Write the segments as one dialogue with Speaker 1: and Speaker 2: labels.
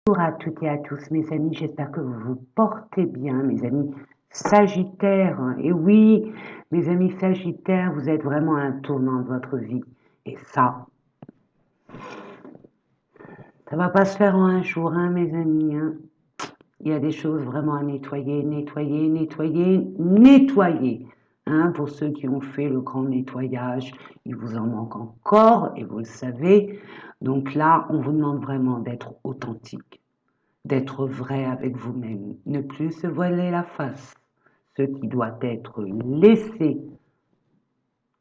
Speaker 1: Bonjour à toutes et à tous mes amis, j'espère que vous vous portez bien mes amis Sagittaires. Et oui, mes amis Sagittaires, vous êtes vraiment à un tournant de votre vie. Et ça va pas se faire en un jour, hein, mes amis. Hein. Il y a des choses vraiment à nettoyer, nettoyer, nettoyer, nettoyer. Hein, pour ceux qui ont fait le grand nettoyage, il vous en manque encore et vous le savez. Donc là, on vous demande vraiment d'être authentique, d'être vrai avec vous-même, ne plus se voiler la face. Ce qui doit être laissé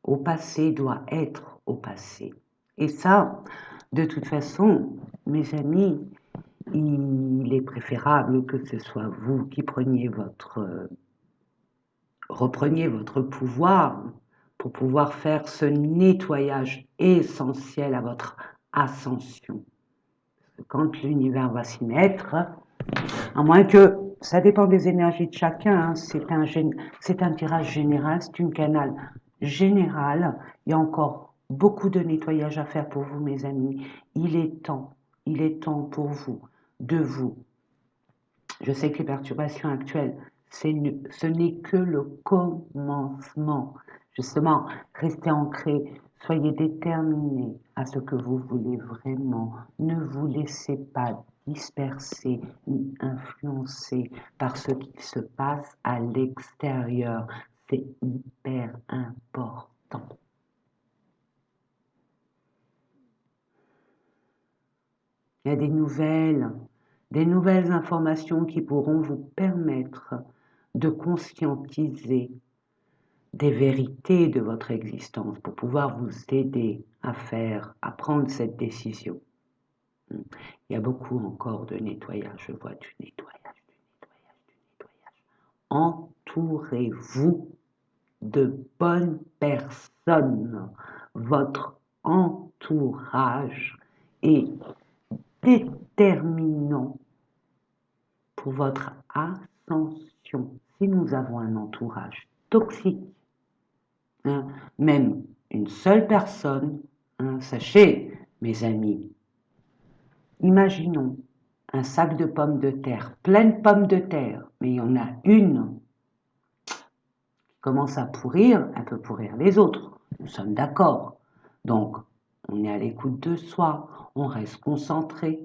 Speaker 1: au passé doit être au passé. Et ça, de toute façon, mes amis, il est préférable que ce soit vous qui repreniez votre pouvoir pour pouvoir faire ce nettoyage essentiel à votre ascension. Quand l'univers va s'y mettre, à moins que, ça dépend des énergies de chacun, hein, c'est un tirage général, c'est une canal générale, il y a encore beaucoup de nettoyage à faire pour vous mes amis, il est temps pour vous, de vous. Je sais que les perturbations actuelles, ce n'est que le commencement. Justement, restez ancrés, soyez déterminés à ce que vous voulez vraiment. Ne vous laissez pas disperser ni influencer par ce qui se passe à l'extérieur. C'est hyper important. Il y a des nouvelles informations qui pourront vous permettre de conscientiser des vérités de votre existence pour pouvoir vous aider à prendre cette décision. Il y a beaucoup encore de nettoyage, je vois du nettoyage, du nettoyage, du nettoyage. Entourez-vous de bonnes personnes. Votre entourage est déterminant pour votre ascension. Si nous avons un entourage toxique, hein, même une seule personne, hein, sachez, mes amis, imaginons un sac de pommes de terre, plein de pommes de terre, mais il y en a une qui commence à pourrir, elle peut pourrir les autres. Nous sommes d'accord. Donc, on est à l'écoute de soi, on reste concentré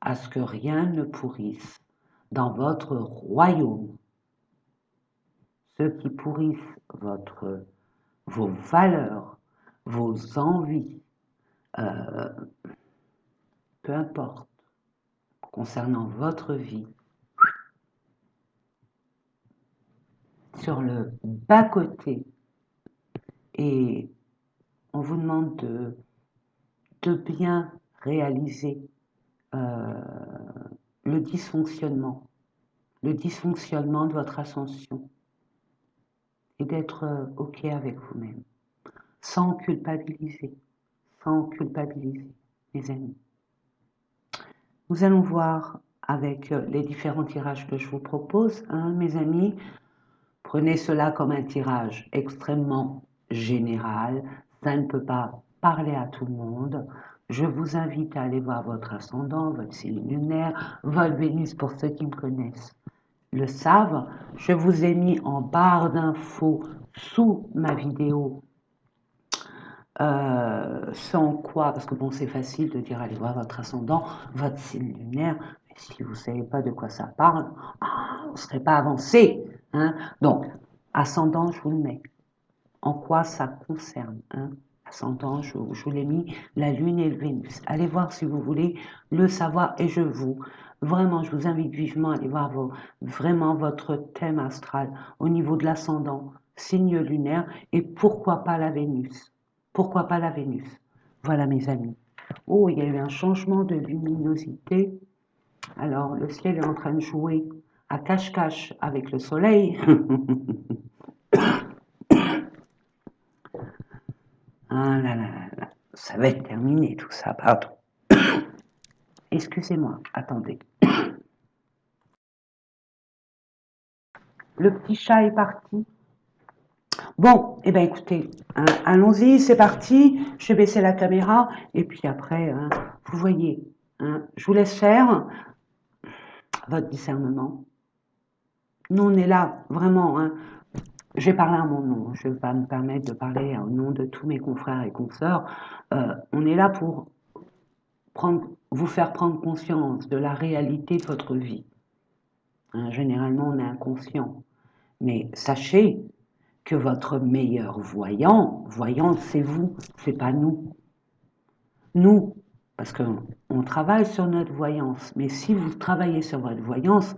Speaker 1: à ce que rien ne pourrisse dans votre royaume. Ceux qui pourrissent vos valeurs, vos envies, peu importe, concernant votre vie, sur le bas-côté, et on vous demande de bien réaliser le dysfonctionnement de votre ascension et d'être OK avec vous-même, sans culpabiliser, mes amis. Nous allons voir avec les différents tirages que je vous propose, hein, mes amis. Prenez cela comme un tirage extrêmement général, ça ne peut pas parler à tout le monde. Je vous invite à aller voir votre ascendant, votre signe lunaire, votre Vénus pour ceux qui me connaissent le savent. Je vous ai mis en barre d'infos sous ma vidéo sans quoi, parce que bon, c'est facile de dire allez voir votre ascendant, votre signe lunaire, mais si vous ne savez pas de quoi ça parle, vous ne serez pas avancé. Hein. Donc, ascendant, je vous le mets. En quoi ça concerne, hein. Ascendant, je vous l'ai mis, la Lune et le Vénus. Allez voir si vous voulez le savoir et je vous invite vivement à aller voir vraiment votre thème astral au niveau de l'ascendant, signe lunaire et pourquoi pas la Vénus. Pourquoi pas la Vénus? Voilà mes amis. Oh, il y a eu un changement de luminosité. Alors, le ciel est en train de jouer à cache-cache avec le soleil. Ah là là là là, ça va être terminé tout ça, pardon. Excusez-moi, attendez. Le petit chat est parti. Bon, eh bien écoutez, hein, allons-y, c'est parti. Je vais baisser la caméra et puis après, hein, vous voyez, hein, je vous laisse faire. votre discernement. Nous, on est là, vraiment, hein. Je vais parler à mon nom, je ne vais pas me permettre de parler au nom de tous mes confrères et consoeurs. On est là pour vous faire prendre conscience de la réalité de votre vie. Hein, généralement, on est inconscient. Mais sachez que votre meilleur voyant, c'est vous, c'est pas nous. Nous, parce qu'on travaille sur notre voyance, mais si vous travaillez sur votre voyance,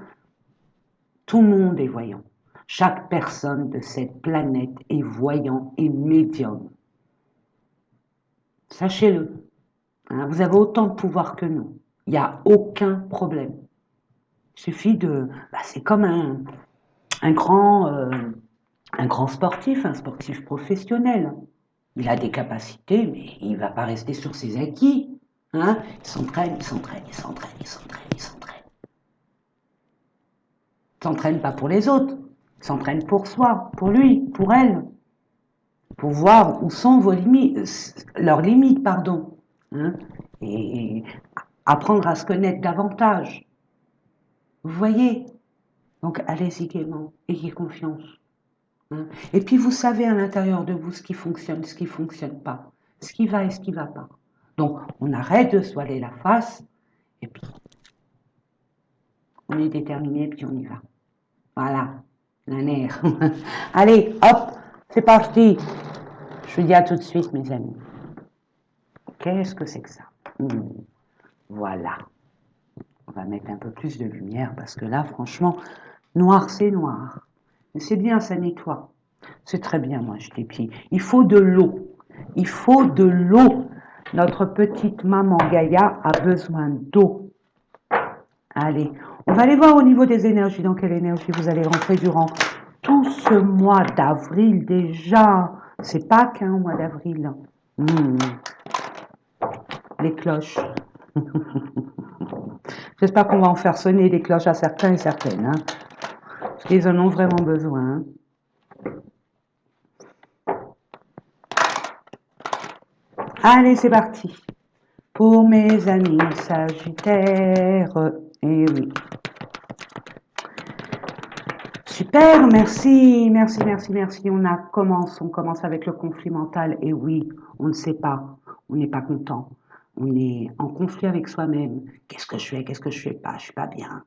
Speaker 1: tout le monde est voyant. Chaque personne de cette planète est voyant et médium. Sachez-le. Hein, vous avez autant de pouvoir que nous. Il n'y a aucun problème. Il suffit de... c'est comme un grand sportif, un sportif professionnel. Il a des capacités, mais il ne va pas rester sur ses acquis. Hein, il s'entraîne. Il s'entraîne pas pour les autres. Il s'entraîne pour soi, pour lui, pour elle. Pour voir où sont leurs limites, pardon. Hein, et apprendre à se connaître davantage. Vous voyez? Donc allez-y gaiement, ayez confiance. Hein. Et puis vous savez à l'intérieur de vous ce qui fonctionne, ce qui ne fonctionne pas, ce qui va et ce qui ne va pas. Donc on arrête de se voiler la face, et puis on est déterminé, puis on y va. Voilà, un air. Allez, hop, c'est parti. Je vous dis à tout de suite, mes amis. Qu'est-ce que c'est que ça? Voilà. On va mettre un peu plus de lumière, parce que là, franchement, noir, c'est noir. Mais c'est bien, ça nettoie. C'est très bien, moi, je t'ai pieds. Il faut de l'eau. Il faut de l'eau. Notre petite maman Gaïa a besoin d'eau. Allez, on va aller voir au niveau des énergies, dans quelle énergie vous allez rentrer durant tout ce mois d'avril déjà. C'est pas qu'un mois d'avril. Les cloches. J'espère qu'on va en faire sonner des cloches à certains et certaines. Hein, parce qu'ils en ont vraiment besoin. Allez, c'est parti. Pour mes amis Sagittaires. Et oui. Super, merci. On commence avec le conflit mental. Et oui, on ne sait pas. On n'est pas content. On est en conflit avec soi-même. Qu'est-ce que je fais pas? Je suis pas bien.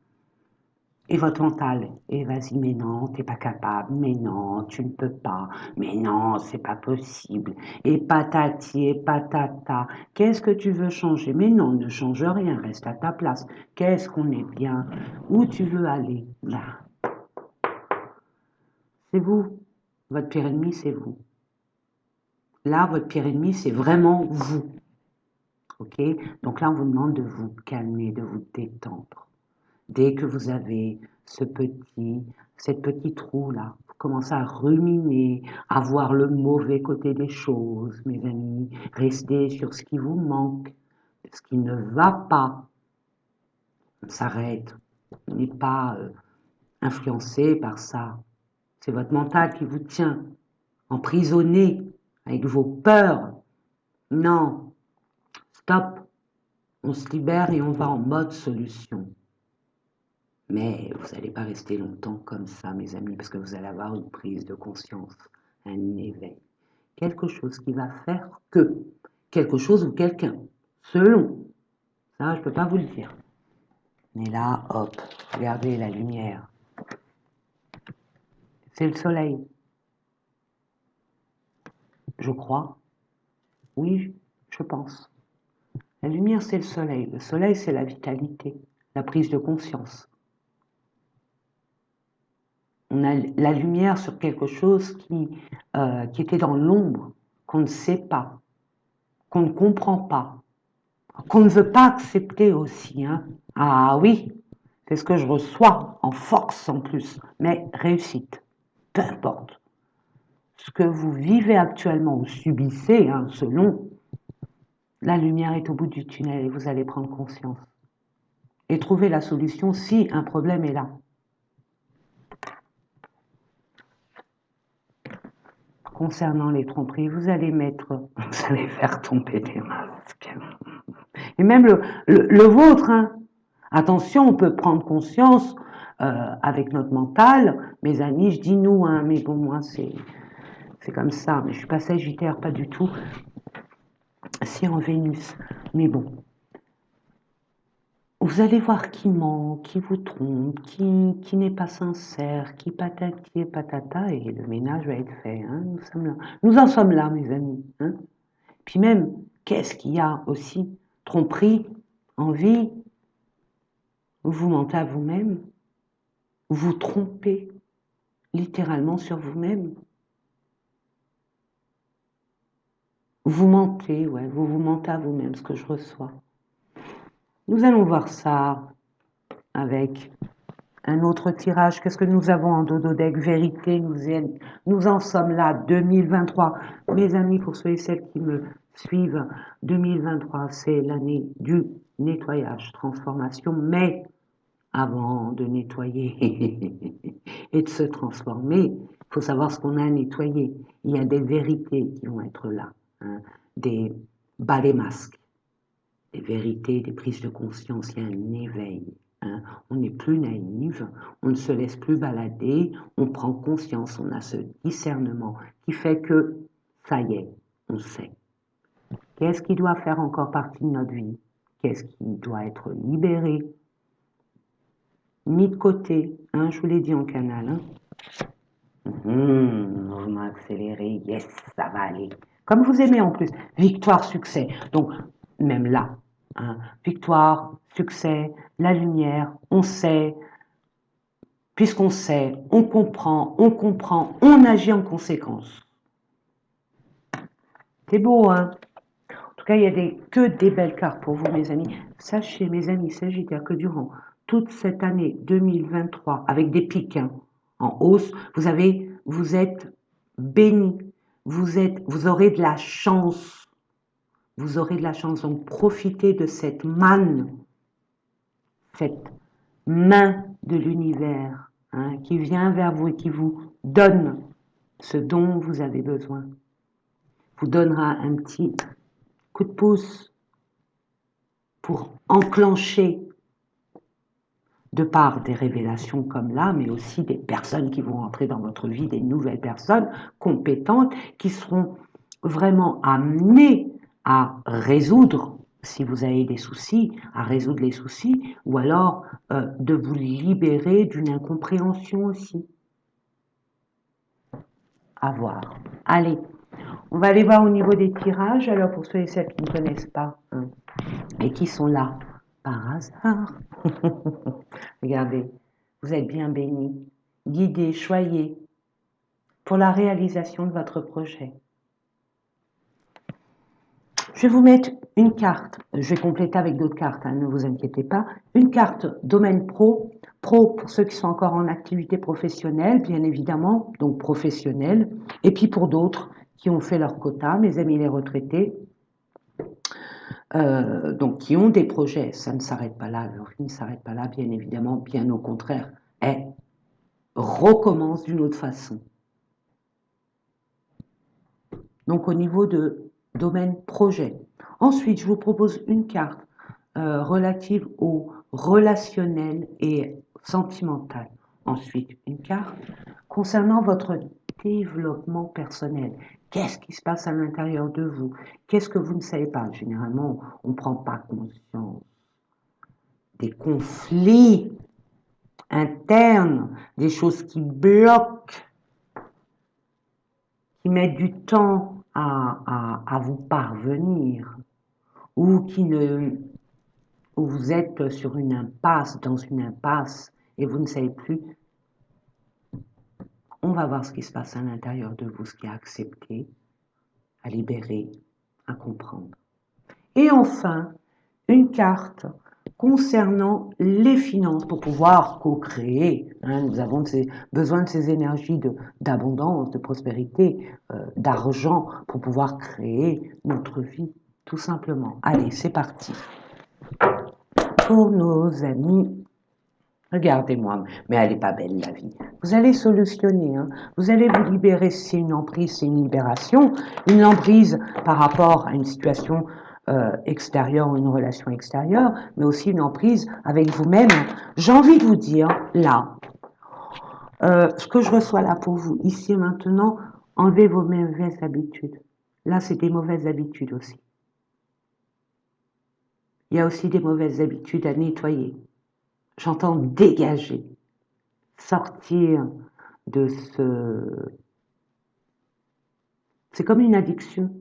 Speaker 1: Et votre mental, et vas-y, mais non, t'es pas capable, mais non, tu ne peux pas, mais non, c'est pas possible, et patati et patata, qu'est-ce que tu veux changer? Mais non, ne change rien, reste à ta place, qu'est-ce qu'on est bien, où tu veux aller? Là. C'est vous, votre pire ennemi, c'est vous. Là, votre pire ennemi, c'est vraiment vous. Ok? Donc là, on vous demande de vous calmer, de vous détendre. Dès que vous avez cette petit trou-là, vous commencez à ruminer, à voir le mauvais côté des choses, mes amis. Restez sur ce qui vous manque, ce qui ne va pas. On s'arrête. On n'est pas influencé par ça. C'est votre mental qui vous tient emprisonné avec vos peurs. Non, stop. On se libère et on va en mode solution. Mais vous n'allez pas rester longtemps comme ça, mes amis, parce que vous allez avoir une prise de conscience, un éveil. Quelque chose qui va faire que, quelque chose ou quelqu'un, selon, ça je ne peux pas vous le dire. Mais là, hop, regardez la lumière. C'est le soleil. Je crois. Oui, je pense. La lumière, c'est le soleil. Le soleil, c'est la vitalité, la prise de conscience. On a la lumière sur quelque chose qui était dans l'ombre, qu'on ne sait pas, qu'on ne comprend pas, qu'on ne veut pas accepter aussi. Hein. Ah oui, c'est ce que je reçois en force en plus, mais réussite, peu importe. Ce que vous vivez actuellement ou subissez, hein, selon, la lumière est au bout du tunnel et vous allez prendre conscience. Et trouver la solution si un problème est là. Concernant les tromperies, vous allez faire tomber des masques. Et même le vôtre, hein. Attention, on peut prendre conscience avec notre mental. Mes amis, je dis nous, hein, mais bon, moi, c'est comme ça. Mais je suis pas Sagittaire, pas du tout. C'est en Vénus. Mais bon. Vous allez voir qui ment, qui vous trompe, qui n'est pas sincère, qui patati et patata, et le ménage va être fait. Hein, nous sommes là. Nous en sommes là, mes amis. Hein. Puis même, qu'est-ce qu'il y a aussi? Tromperie, envie, vous mentez à vous-même, vous trompez littéralement sur vous-même. Vous mentez, ouais, vous mentez à vous-même, ce que je reçois. Nous allons voir ça avec un autre tirage. Qu'est-ce que nous avons en dodo deck? Vérité, nous en sommes là, 2023. Mes amis, pour ceux et celles qui me suivent, 2023, c'est l'année du nettoyage, transformation, mais avant de nettoyer et de se transformer, il faut savoir ce qu'on a à nettoyer. Il y a des vérités qui vont être là, hein, des bas des masques, des vérités, des prises de conscience, il y a un éveil. Hein. On n'est plus naïve, on ne se laisse plus balader, on prend conscience, on a ce discernement qui fait que, ça y est, on sait. Qu'est-ce qui doit faire encore partie de notre vie? Qu'est-ce qui doit être libéré, mis de côté, hein, je vous l'ai dit en canal. Hein. Mouvement accéléré, yes, ça va aller. Comme vous aimez en plus, victoire, succès. Donc, même là, hein, victoire, succès, la lumière, on sait, puisqu'on sait, on comprend, on agit en conséquence. C'est beau, hein? En tout cas, il y a que des belles cartes pour vous, mes amis. Sachez, mes amis Sagittaires, que durant toute cette année 2023, avec des pics hein, en hausse, vous êtes bénis, vous aurez de la chance. Vous aurez de la chance, donc profitez de cette manne, cette main de l'univers hein, qui vient vers vous et qui vous donne ce dont vous avez besoin. Vous donnera un petit coup de pouce pour enclencher de par des révélations comme là, mais aussi des personnes qui vont entrer dans votre vie, des nouvelles personnes compétentes qui seront vraiment amenées à résoudre, si vous avez des soucis, à résoudre les soucis, ou alors de vous libérer d'une incompréhension aussi. À voir. Allez, on va aller voir au niveau des tirages. Alors pour ceux et celles qui ne connaissent pas hein, et qui sont là par hasard, regardez, vous êtes bien bénis, guidés, choyés pour la réalisation de votre projet. Je vais vous mettre une carte, je vais compléter avec d'autres cartes, hein, ne vous inquiétez pas. Une carte domaine pro pour ceux qui sont encore en activité professionnelle, bien évidemment, donc professionnelle, et puis pour d'autres qui ont fait leur quota, mes amis les retraités, donc qui ont des projets, ça ne s'arrête pas là, leur vie ne s'arrête pas là, bien évidemment, bien au contraire, elle recommence d'une autre façon. Donc au niveau de domaine projet. Ensuite, je vous propose une carte relative au relationnel et sentimental. Ensuite, une carte concernant votre développement personnel. Qu'est-ce qui se passe à l'intérieur de vous? Qu'est-ce que vous ne savez pas? Généralement, on ne prend pas conscience des conflits internes, des choses qui bloquent, qui mettent du temps à vous parvenir, ou où vous êtes sur une impasse, dans une impasse, et vous ne savez plus. On va voir ce qui se passe à l'intérieur de vous, ce qui est accepté, à libérer, à comprendre. Et enfin, une carte concernant les finances pour pouvoir co-créer. Hein, nous avons besoin de ces énergies d'abondance, de prospérité, d'argent pour pouvoir créer notre vie, tout simplement. Allez, c'est parti. Pour nos amis, regardez-moi, mais elle n'est pas belle la vie. Vous allez solutionner, hein. Vous allez vous libérer, si c'est une emprise, c'est une libération. Une emprise par rapport à une situation extérieure ou une relation extérieure, mais aussi une emprise avec vous-même. J'ai envie de vous dire, là, ce que je reçois là pour vous, ici et maintenant, enlevez vos mauvaises habitudes. Là, c'est des mauvaises habitudes aussi. Il y a aussi des mauvaises habitudes à nettoyer. J'entends dégager, sortir de ce... C'est comme une addiction.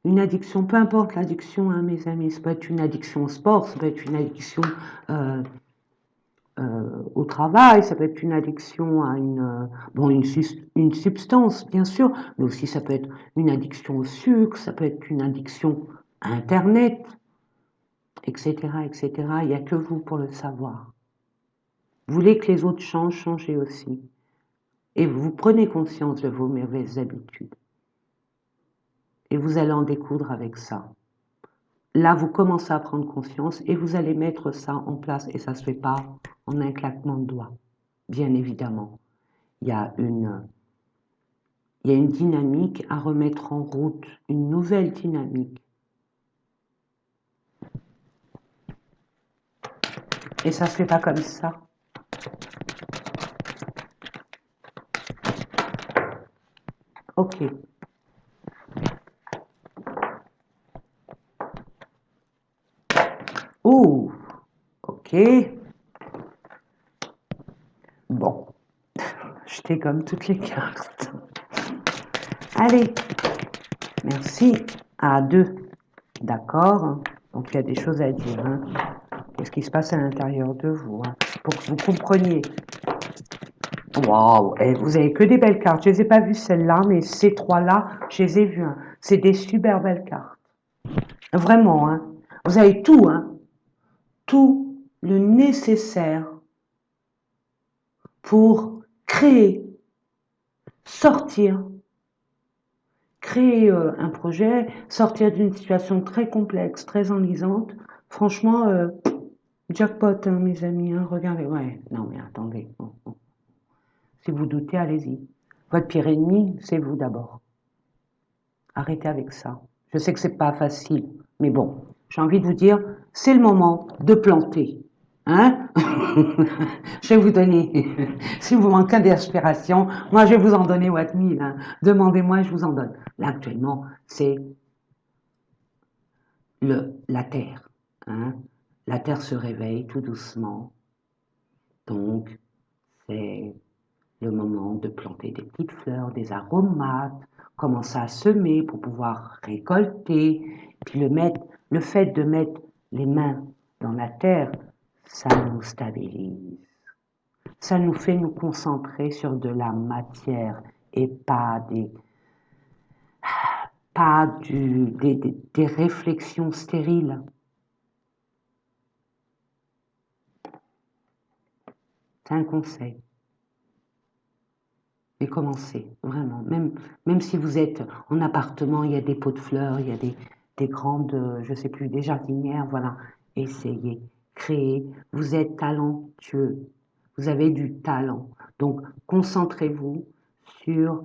Speaker 1: Une addiction, peu importe l'addiction, hein, mes amis, ça peut être une addiction au sport, ça peut être une addiction au travail, ça peut être une addiction à une substance, bien sûr, mais aussi ça peut être une addiction au sucre, ça peut être une addiction à Internet, etc., etc. Il n'y a que vous pour le savoir. Vous voulez que les autres changent, changez aussi. Et vous prenez conscience de vos mauvaises habitudes. Et vous allez en découdre avec ça. Là, vous commencez à prendre conscience et vous allez mettre ça en place. Et ça ne se fait pas en un claquement de doigts, bien évidemment. Il y a une dynamique à remettre en route, une nouvelle dynamique. Et ça ne se fait pas comme ça. Ok. Oh, ok. Bon, jetez comme toutes les cartes. Allez, merci. À deux. D'accord. Donc il y a des choses à dire. Hein. Qu'est-ce qui se passe à l'intérieur de vous hein, pour que vous compreniez. Waouh, vous avez que des belles cartes. Je les ai pas vues celles-là, mais ces trois-là, je les ai vues. Hein. C'est des super belles cartes. Vraiment, hein. Vous avez tout, hein. Tout le nécessaire pour créer, sortir, créer un projet, sortir d'une situation très complexe, très enlisante. Franchement, jackpot, hein, mes amis. Hein, regardez, ouais. Non, mais attendez. Si vous doutez, allez-y. Votre pire ennemi, c'est vous d'abord. Arrêtez avec ça. Je sais que c'est pas facile, mais bon, j'ai envie de vous dire, c'est le moment de planter. Hein? Je vais vous donner, si vous manquez d'inspiration, moi je vais vous en donner what mille. Hein. Demandez-moi, je vous en donne. Là actuellement, c'est la Terre. Hein? La Terre se réveille tout doucement. Donc, c'est le moment de planter des petites fleurs, des aromates, commencer à semer pour pouvoir récolter. Puis le fait de mettre les mains dans la terre, ça nous stabilise. Ça nous fait nous concentrer sur de la matière et pas des réflexions stériles. C'est un conseil. Et commencez, vraiment. Même si vous êtes en appartement, il y a des pots de fleurs, il y a des grandes, je sais plus, des jardinières, voilà. Essayez, créez. Vous êtes talentueux. Vous avez du talent. Donc, concentrez-vous sur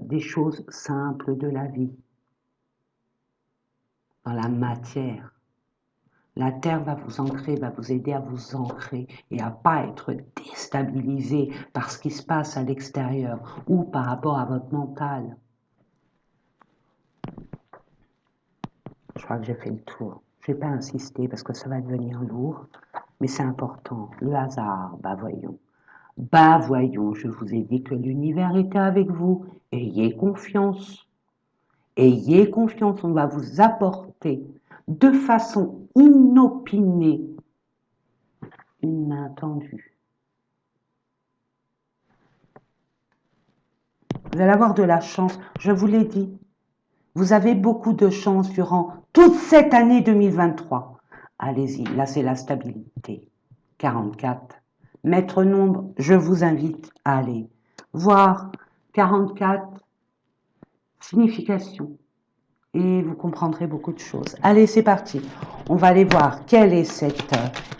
Speaker 1: des choses simples de la vie, dans la matière. La terre va vous ancrer, va vous aider à vous ancrer et à pas être déstabilisé par ce qui se passe à l'extérieur ou par rapport à votre mental. Je crois que j'ai fait le tour. Je ne vais pas insister parce que ça va devenir lourd, mais c'est important. Le hasard, bah voyons. Bah voyons, je vous ai dit que l'univers était avec vous. Ayez confiance. Ayez confiance, on va vous apporter de façon inopinée une main tendue. Vous allez avoir de la chance, je vous l'ai dit. Vous avez beaucoup de chance durant toute cette année 2023. Allez-y, là c'est la stabilité. 44. Maître nombre, je vous invite à aller voir 44 significations et vous comprendrez beaucoup de choses. Allez, c'est parti. On va aller voir quel est cet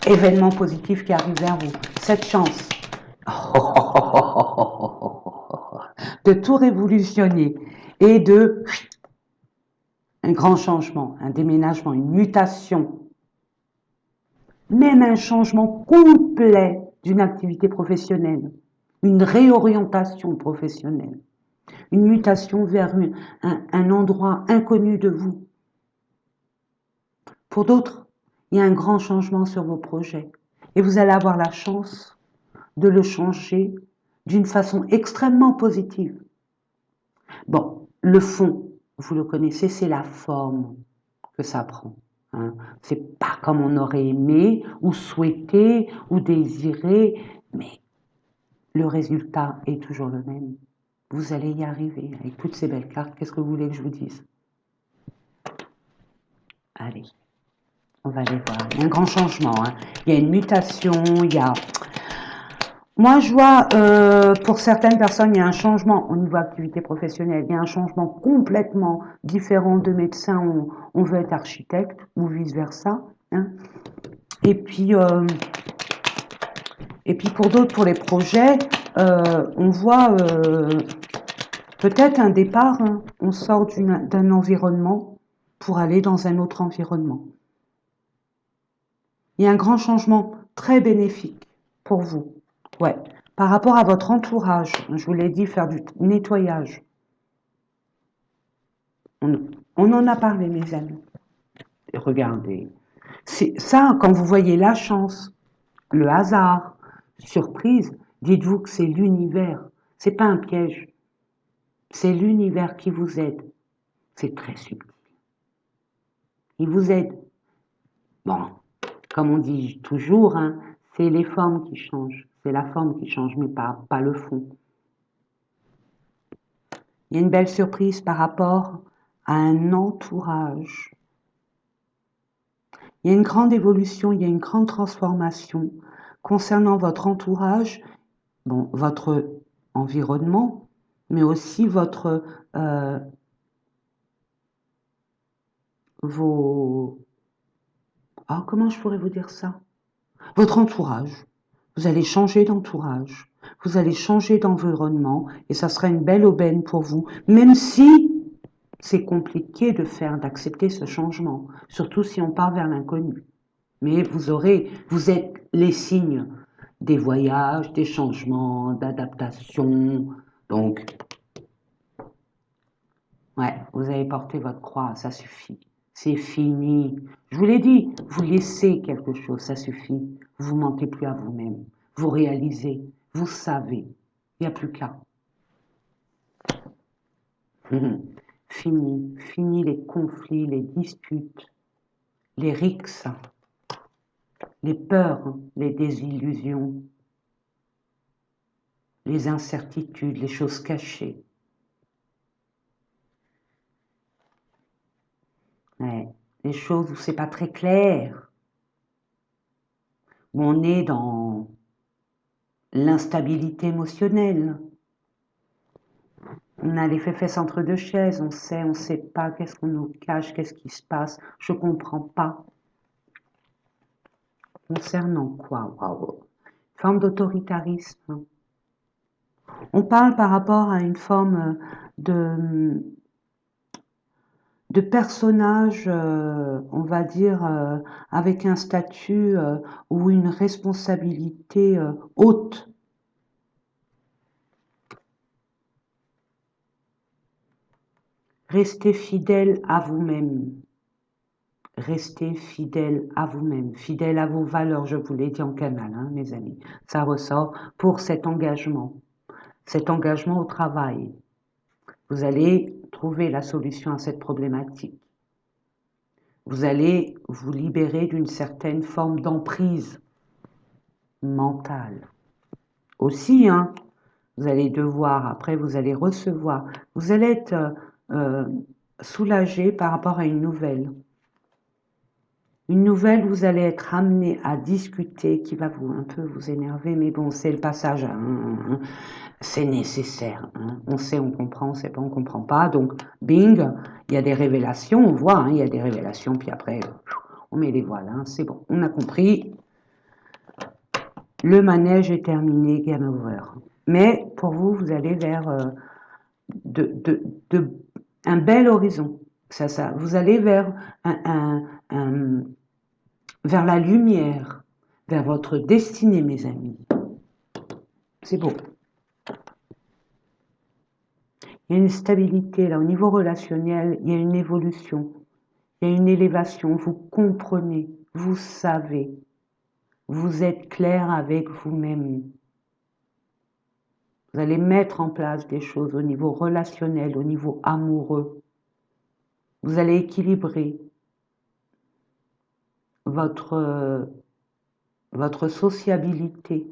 Speaker 1: événement positif qui arrive vers vous, cette chance de tout révolutionner et de un grand changement, un déménagement, une mutation, même un changement complet d'une activité professionnelle, une réorientation professionnelle, une mutation vers un endroit inconnu de vous. Pour d'autres, il y a un grand changement sur vos projets et vous allez avoir la chance de le changer d'une façon extrêmement positive. Bon, le fond, vous le connaissez, c'est la forme que ça prend. Hein. C'est pas comme on aurait aimé, ou souhaité, ou désiré, mais le résultat est toujours le même. Vous allez y arriver avec toutes ces belles cartes. Qu'est-ce que vous voulez que je vous dise? Allez, on va aller voir. Il y a un grand changement. Hein. Il y a une mutation. Il y a. Moi, je vois, pour certaines personnes, il y a un changement au niveau activité professionnelle. Il y a un changement complètement différent de médecin. On veut être architecte ou vice-versa. Hein. Et puis pour d'autres, pour les projets, on voit peut-être un départ. Hein. On sort d'un environnement pour aller dans un autre environnement. Il y a un grand changement très bénéfique pour vous. Ouais. Par rapport à votre entourage, je vous l'ai dit, faire du nettoyage. On en a parlé, mes amis. Regardez. C'est ça, quand vous voyez la chance, le hasard, surprise, dites-vous que c'est l'univers. C'est pas un piège. C'est l'univers qui vous aide. C'est très subtil. Il vous aide. Bon, comme on dit toujours, hein, c'est les formes qui changent. C'est la forme qui change, mais pas le fond. Il y a une belle surprise par rapport à un entourage. Il y a une grande évolution, il y a une grande transformation concernant votre entourage, bon, votre environnement, mais aussi votre comment je pourrais vous dire ça? Votre entourage. Vous allez changer d'entourage, vous allez changer d'environnement, et ça sera une belle aubaine pour vous, même si c'est compliqué d'accepter ce changement, surtout si on part vers l'inconnu. Mais vous êtes les signes des voyages, des changements, d'adaptation. Donc, ouais, vous avez porté votre croix, ça suffit. C'est fini. Je vous l'ai dit, vous laissez quelque chose, ça suffit. Vous ne mentez plus à vous-même. Vous réalisez, vous savez. Il n'y a plus qu'à. Fini. Fini les conflits, les disputes, les rixes, les peurs, les désillusions, les incertitudes, les choses cachées. Ouais, les choses où c'est pas très clair, où on est dans l'instabilité émotionnelle. On a les fesses entre deux chaises, on sait pas, qu'est-ce qu'on nous cache, qu'est-ce qui se passe, je comprends pas. Concernant quoi? Waouh. Forme d'autoritarisme. On parle par rapport à une forme de personnages, on va dire, avec un statut ou une responsabilité haute. Restez fidèle à vous-même. Restez fidèle à vous-même, fidèle à vos valeurs, je vous l'ai dit en canal, hein, mes amis. Ça ressort pour cet engagement au travail. Vous allez trouver la solution à cette problématique. Vous allez vous libérer d'une certaine forme d'emprise mentale. Aussi, hein, vous allez devoir, après vous allez recevoir, vous allez être soulagé par rapport à une nouvelle. Une nouvelle, vous allez être amené à discuter, qui va un peu vous énerver, mais bon, c'est le passage, c'est nécessaire. Hein. On sait, on comprend, on sait pas, on comprend pas. Donc, bing, il y a des révélations, on voit, il y a des révélations, puis après, on met les voiles, c'est bon, on a compris. Le manège est terminé, game over. Mais pour vous, vous allez vers un bel horizon. Vous allez vers vers la lumière, vers votre destinée, mes amis. C'est beau. Il y a une stabilité là, au niveau relationnel, il y a une évolution, il y a une élévation, vous comprenez, vous savez, vous êtes clair avec vous-même. Vous allez mettre en place des choses au niveau relationnel, au niveau amoureux. Vous allez équilibrer votre sociabilité,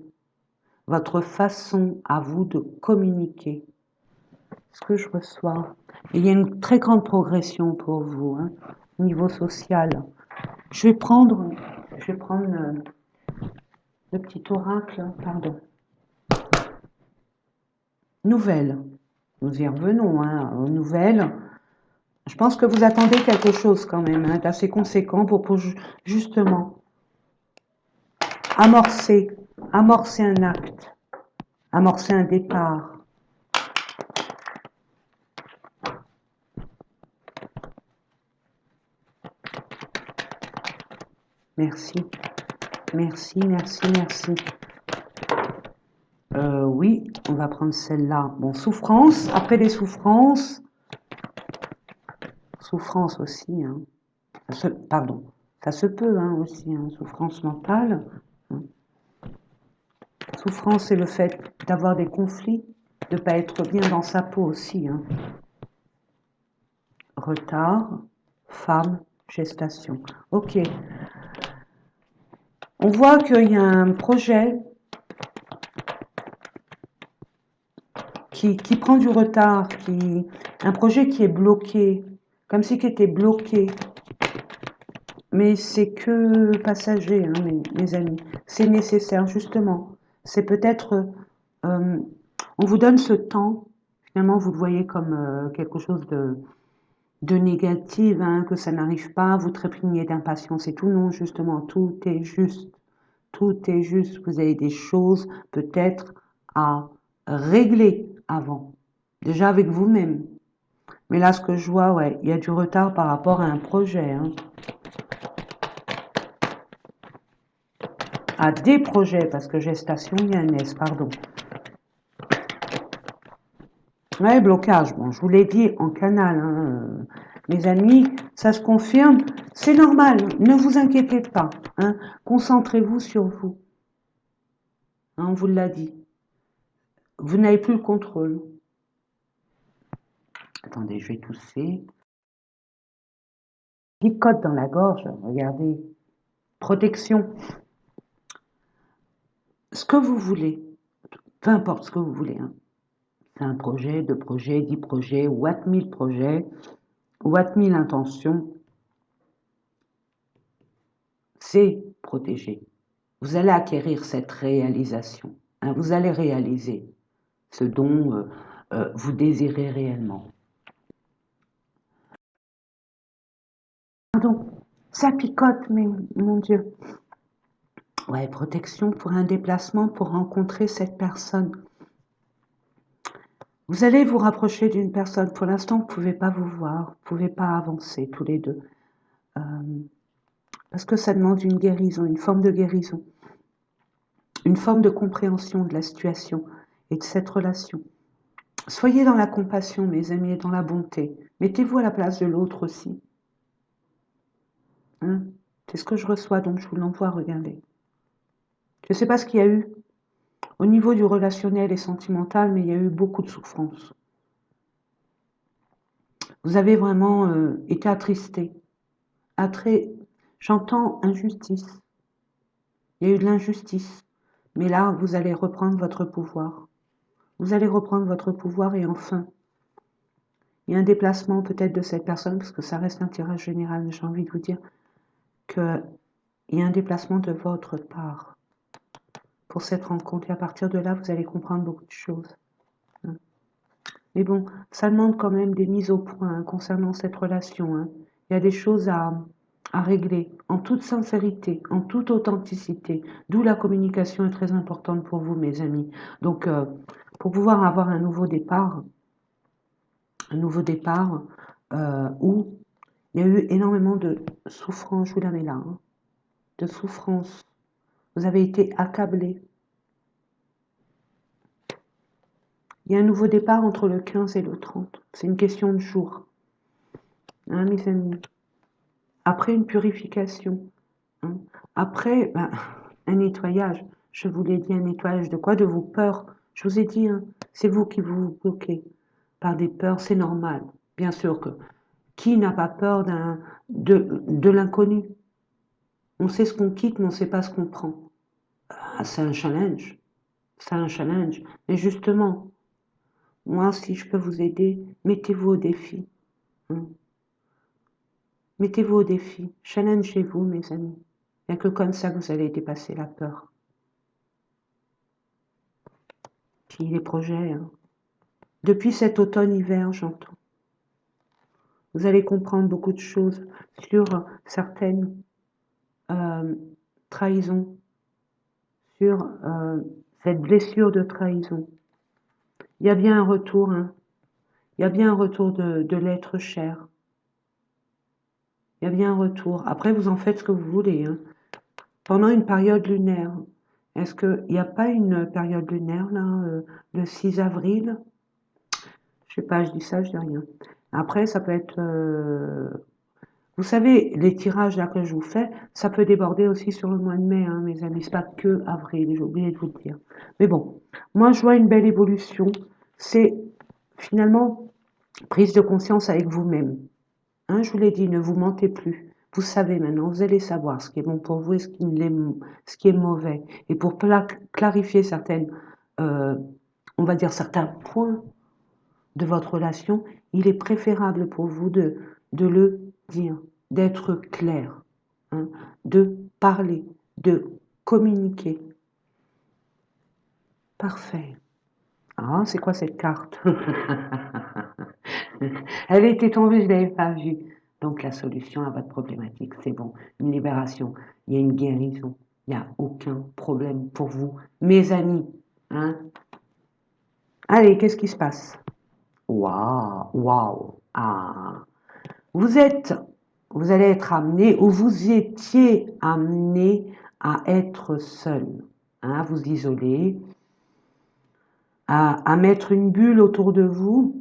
Speaker 1: votre façon à vous de communiquer. Ce que je reçois. Et il y a une très grande progression pour vous, hein, au niveau social. Je vais prendre le petit oracle, pardon. Nouvelles. Nous y revenons, hein, aux nouvelles. Je pense que vous attendez quelque chose quand même, hein, d'assez conséquent pour justement amorcer un acte, amorcer un départ. Merci, merci, merci, merci. Oui, on va prendre celle-là. Bon, souffrance, après les souffrances aussi, hein. Pardon, ça se peut hein, aussi, hein, souffrance mentale. Hein. Souffrance, c'est le fait d'avoir des conflits, de ne pas être bien dans sa peau aussi. Hein. Retard, femme, gestation. Ok. On voit qu'il y a un projet qui prend du retard, un projet qui est bloqué, comme si qui était bloqué. Mais c'est que passager, hein, mes amis. C'est nécessaire, justement. C'est peut-être... on vous donne ce temps. Finalement, vous le voyez comme quelque chose de négatif, hein, que ça n'arrive pas, vous trépignez d'impatience et tout. Non, justement, tout est juste. Tout est juste. Vous avez des choses peut-être à régler avant. Déjà avec vous-même. Mais là, ce que je vois, ouais, il y a du retard par rapport à un projet. Hein. À des projets, parce que gestation, il y a un S, pardon. Ouais, blocage, bon, je vous l'ai dit en canal, hein, mes amis, ça se confirme, c'est normal, ne vous inquiétez pas, hein, concentrez-vous sur vous, hein, on vous l'a dit, vous n'avez plus le contrôle. Attendez, je vais tousser. Picote dans la gorge, regardez, protection. Ce que vous voulez, peu importe ce que vous voulez, hein. C'est un projet, 2 projets, 10 projets, watt 1000 projets, watt 1000 intentions, c'est protégé. Vous allez acquérir cette réalisation, hein, vous allez réaliser ce dont vous désirez réellement. Pardon, ça picote, mais mon Dieu. Ouais, protection pour un déplacement, pour rencontrer cette personne. Vous allez vous rapprocher d'une personne. Pour l'instant, vous ne pouvez pas vous voir, vous ne pouvez pas avancer tous les deux. Parce que ça demande une guérison, une forme de guérison. Une forme de compréhension de la situation et de cette relation. Soyez dans la compassion, mes amis, et dans la bonté. Mettez-vous à la place de l'autre aussi. Hein, c'est ce que je reçois, donc je vous l'envoie, regardez. Je ne sais pas ce qu'il y a eu au niveau du relationnel et sentimental, mais il y a eu beaucoup de souffrance. Vous avez vraiment été attristé. J'entends injustice. Il y a eu de l'injustice. Mais là, vous allez reprendre votre pouvoir. Vous allez reprendre votre pouvoir et enfin, il y a un déplacement peut-être de cette personne, parce que ça reste un tirage général, mais j'ai envie de vous dire qu'il y a un déplacement de votre part pour cette rencontre. Et à partir de là, vous allez comprendre beaucoup de choses. Hein. Mais bon, ça demande quand même des mises au point hein, concernant cette relation. Hein. Il y a des choses à régler en toute sincérité, en toute authenticité. D'où la communication est très importante pour vous, mes amis. Donc, pour pouvoir avoir un nouveau départ où Il y a eu énormément de souffrance, je vous la mets là, hein, de souffrance. Vous avez été accablé. Il y a un nouveau départ entre le 15 et le 30. C'est une question de jour, hein, mes amis. Après une purification, hein. Après un nettoyage. Je vous l'ai dit, un nettoyage de quoi? De vos peurs. Je vous ai dit, hein, c'est vous qui vous bloquez par des peurs, c'est normal. Bien sûr que qui n'a pas peur de l'inconnu? On sait ce qu'on quitte, mais on ne sait pas ce qu'on prend. Ah, c'est un challenge. C'est un challenge. Et justement, moi, si je peux vous aider, mettez-vous au défi, hein. Mettez-vous au défi. Challengez-vous, mes amis. Il n'y a que comme ça que vous allez dépasser la peur. Puis les projets, hein. Depuis cet automne-hiver, j'entends. Vous allez comprendre beaucoup de choses sur certaines trahisons, sur cette blessure de trahison. Il y a bien un retour, hein. Il y a bien un retour de l'être cher. Il y a bien un retour. Après, vous en faites ce que vous voulez, hein. Pendant une période lunaire, est-ce qu'il n'y a pas une période lunaire, là, le 6 avril? Je sais pas, je dis ça, je dis rien. Après, ça peut être... vous savez, les tirages là que je vous fais, ça peut déborder aussi sur le mois de mai, hein, mes amis. C'est pas que avril, j'ai oublié de vous le dire. Mais bon, moi, je vois une belle évolution. C'est finalement prise de conscience avec vous-même. Hein, je vous l'ai dit, ne vous mentez plus. Vous savez maintenant, vous allez savoir ce qui est bon pour vous et ce qui est mauvais. Et pour clarifier certaines, on va dire certains points de votre relation, il est préférable pour vous de le dire, d'être clair, hein, de parler, de communiquer. Parfait. Ah, c'est quoi cette carte? Elle était tombée, je ne l'avais pas vue. Donc la solution à votre problématique, c'est bon, une libération, il y a une guérison, il n'y a aucun problème pour vous, mes amis, hein. Allez, qu'est-ce qui se passe? Waouh, waouh, ah. Vous allez être amené, ou vous étiez amené à être seul, hein, à vous isoler, à mettre une bulle autour de vous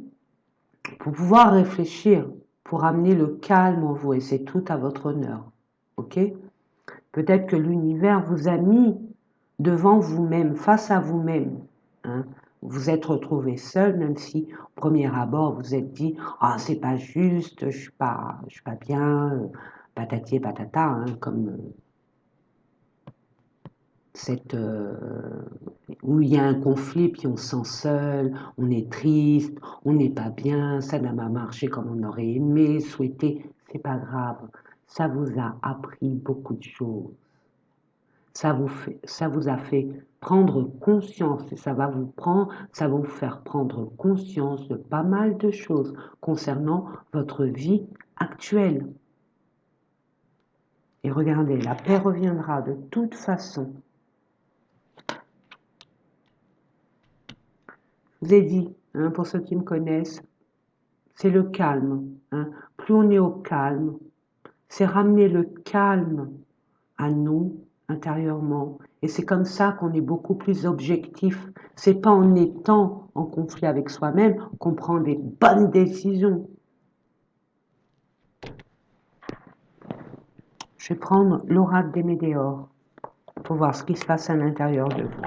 Speaker 1: pour pouvoir réfléchir, pour amener le calme en vous, et c'est tout à votre honneur, ok? Peut-être que l'univers vous a mis devant vous-même, face à vous-même, hein. Vous êtes retrouvé seul, même si au premier abord vous êtes dit ah c'est pas juste, je suis pas bien, patati et patata, hein, comme cette où il y a un conflit puis on se sent seul, on est triste, on n'est pas bien, ça n'a pas marché comme on aurait aimé, souhaité, c'est pas grave, ça vous a appris beaucoup de choses. Ça vous a fait prendre conscience et ça va vous faire prendre conscience de pas mal de choses concernant votre vie actuelle. Et regardez, la paix reviendra de toute façon. Je vous ai dit, hein, pour ceux qui me connaissent, c'est le calme, hein. Plus on est au calme, c'est ramener le calme à nous intérieurement. Et c'est comme ça qu'on est beaucoup plus objectif. C'est pas en étant en conflit avec soi-même qu'on prend des bonnes décisions. Je vais prendre l'oracle des météores pour voir ce qui se passe à l'intérieur de vous.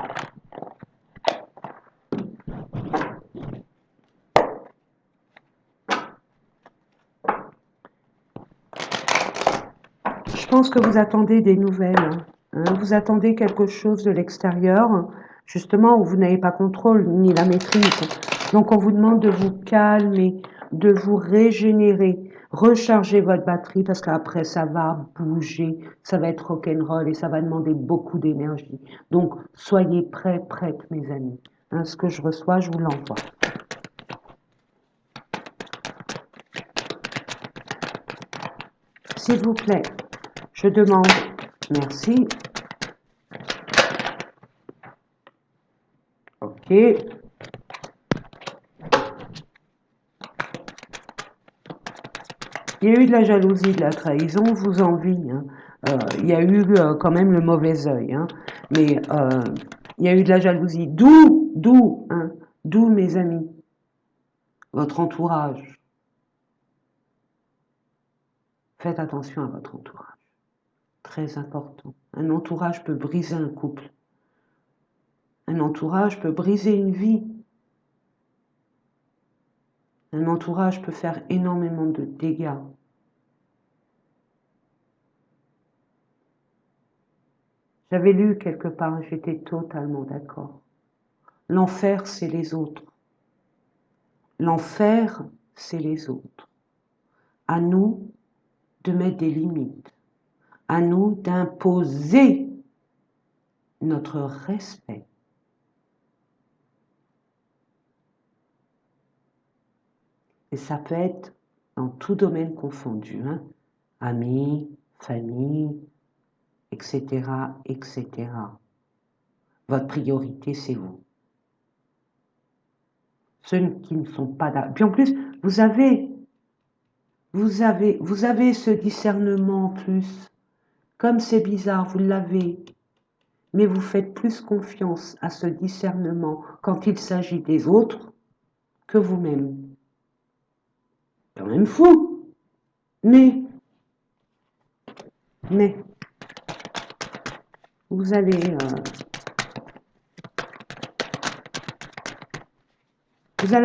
Speaker 1: Je pense que vous attendez des nouvelles, hein. Vous attendez quelque chose de l'extérieur, justement où vous n'avez pas contrôle ni la maîtrise. Donc on vous demande de vous calmer, de vous régénérer, recharger votre batterie parce qu'après ça va bouger, ça va être rock'n'roll et ça va demander beaucoup d'énergie. Donc soyez prêts, prêtes mes amis, hein, ce que je reçois, je vous l'envoie. S'il vous plaît, je demande, merci. Ok. Il y a eu de la jalousie, de la trahison, vous envie. Hein. Il y a eu quand même le mauvais œil. Hein. Mais il y a eu de la jalousie. D'où, mes amis, votre entourage. Faites attention à votre entourage. Très important. Un entourage peut briser un couple. Un entourage peut briser une vie. Un entourage peut faire énormément de dégâts. J'avais lu quelque part, j'étais totalement d'accord. L'enfer, c'est les autres. L'enfer, c'est les autres. À nous de mettre des limites. À nous d'imposer notre respect. Et ça peut être dans tout domaine confondu. Hein. Amis, famille, etc., etc. Votre priorité, c'est vous. Ceux qui ne sont pas d'accord. Puis en plus, vous avez ce discernement en plus. Comme c'est bizarre, vous l'avez. Mais vous faites plus confiance à ce discernement quand il s'agit des autres que vous-même. Quand même fou. Mais, vous allez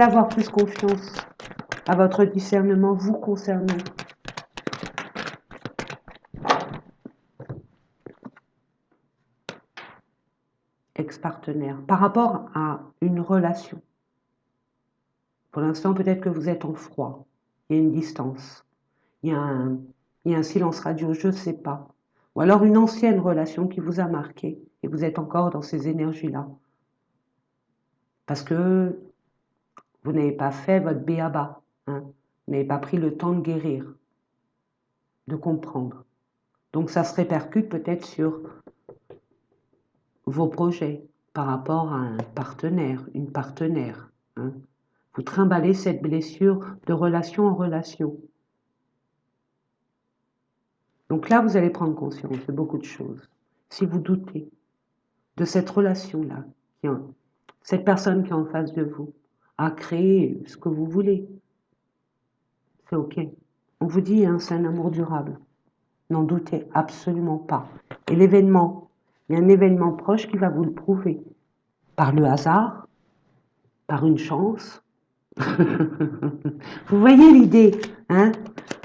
Speaker 1: avoir plus confiance à votre discernement vous concernant. Ex-partenaire, par rapport à une relation. Pour l'instant, peut-être que vous êtes en froid. Il y a une distance. Il y a un silence radio, je ne sais pas. Ou alors une ancienne relation qui vous a marqué et vous êtes encore dans ces énergies-là. Parce que vous n'avez pas fait votre b.a.-ba. Hein. Vous n'avez pas pris le temps de guérir, de comprendre. Donc ça se répercute peut-être sur vos projets par rapport à un partenaire, une partenaire. Hein. Vous trimballez cette blessure de relation en relation. Donc là, vous allez prendre conscience de beaucoup de choses. Si vous doutez de cette relation-là, cette personne qui est en face de vous a créé ce que vous voulez, c'est OK. On vous dit, hein, c'est un amour durable. N'en doutez absolument pas. Et l'événement, il y a un événement proche qui va vous le prouver. Par le hasard, par une chance. Vous voyez l'idée, hein?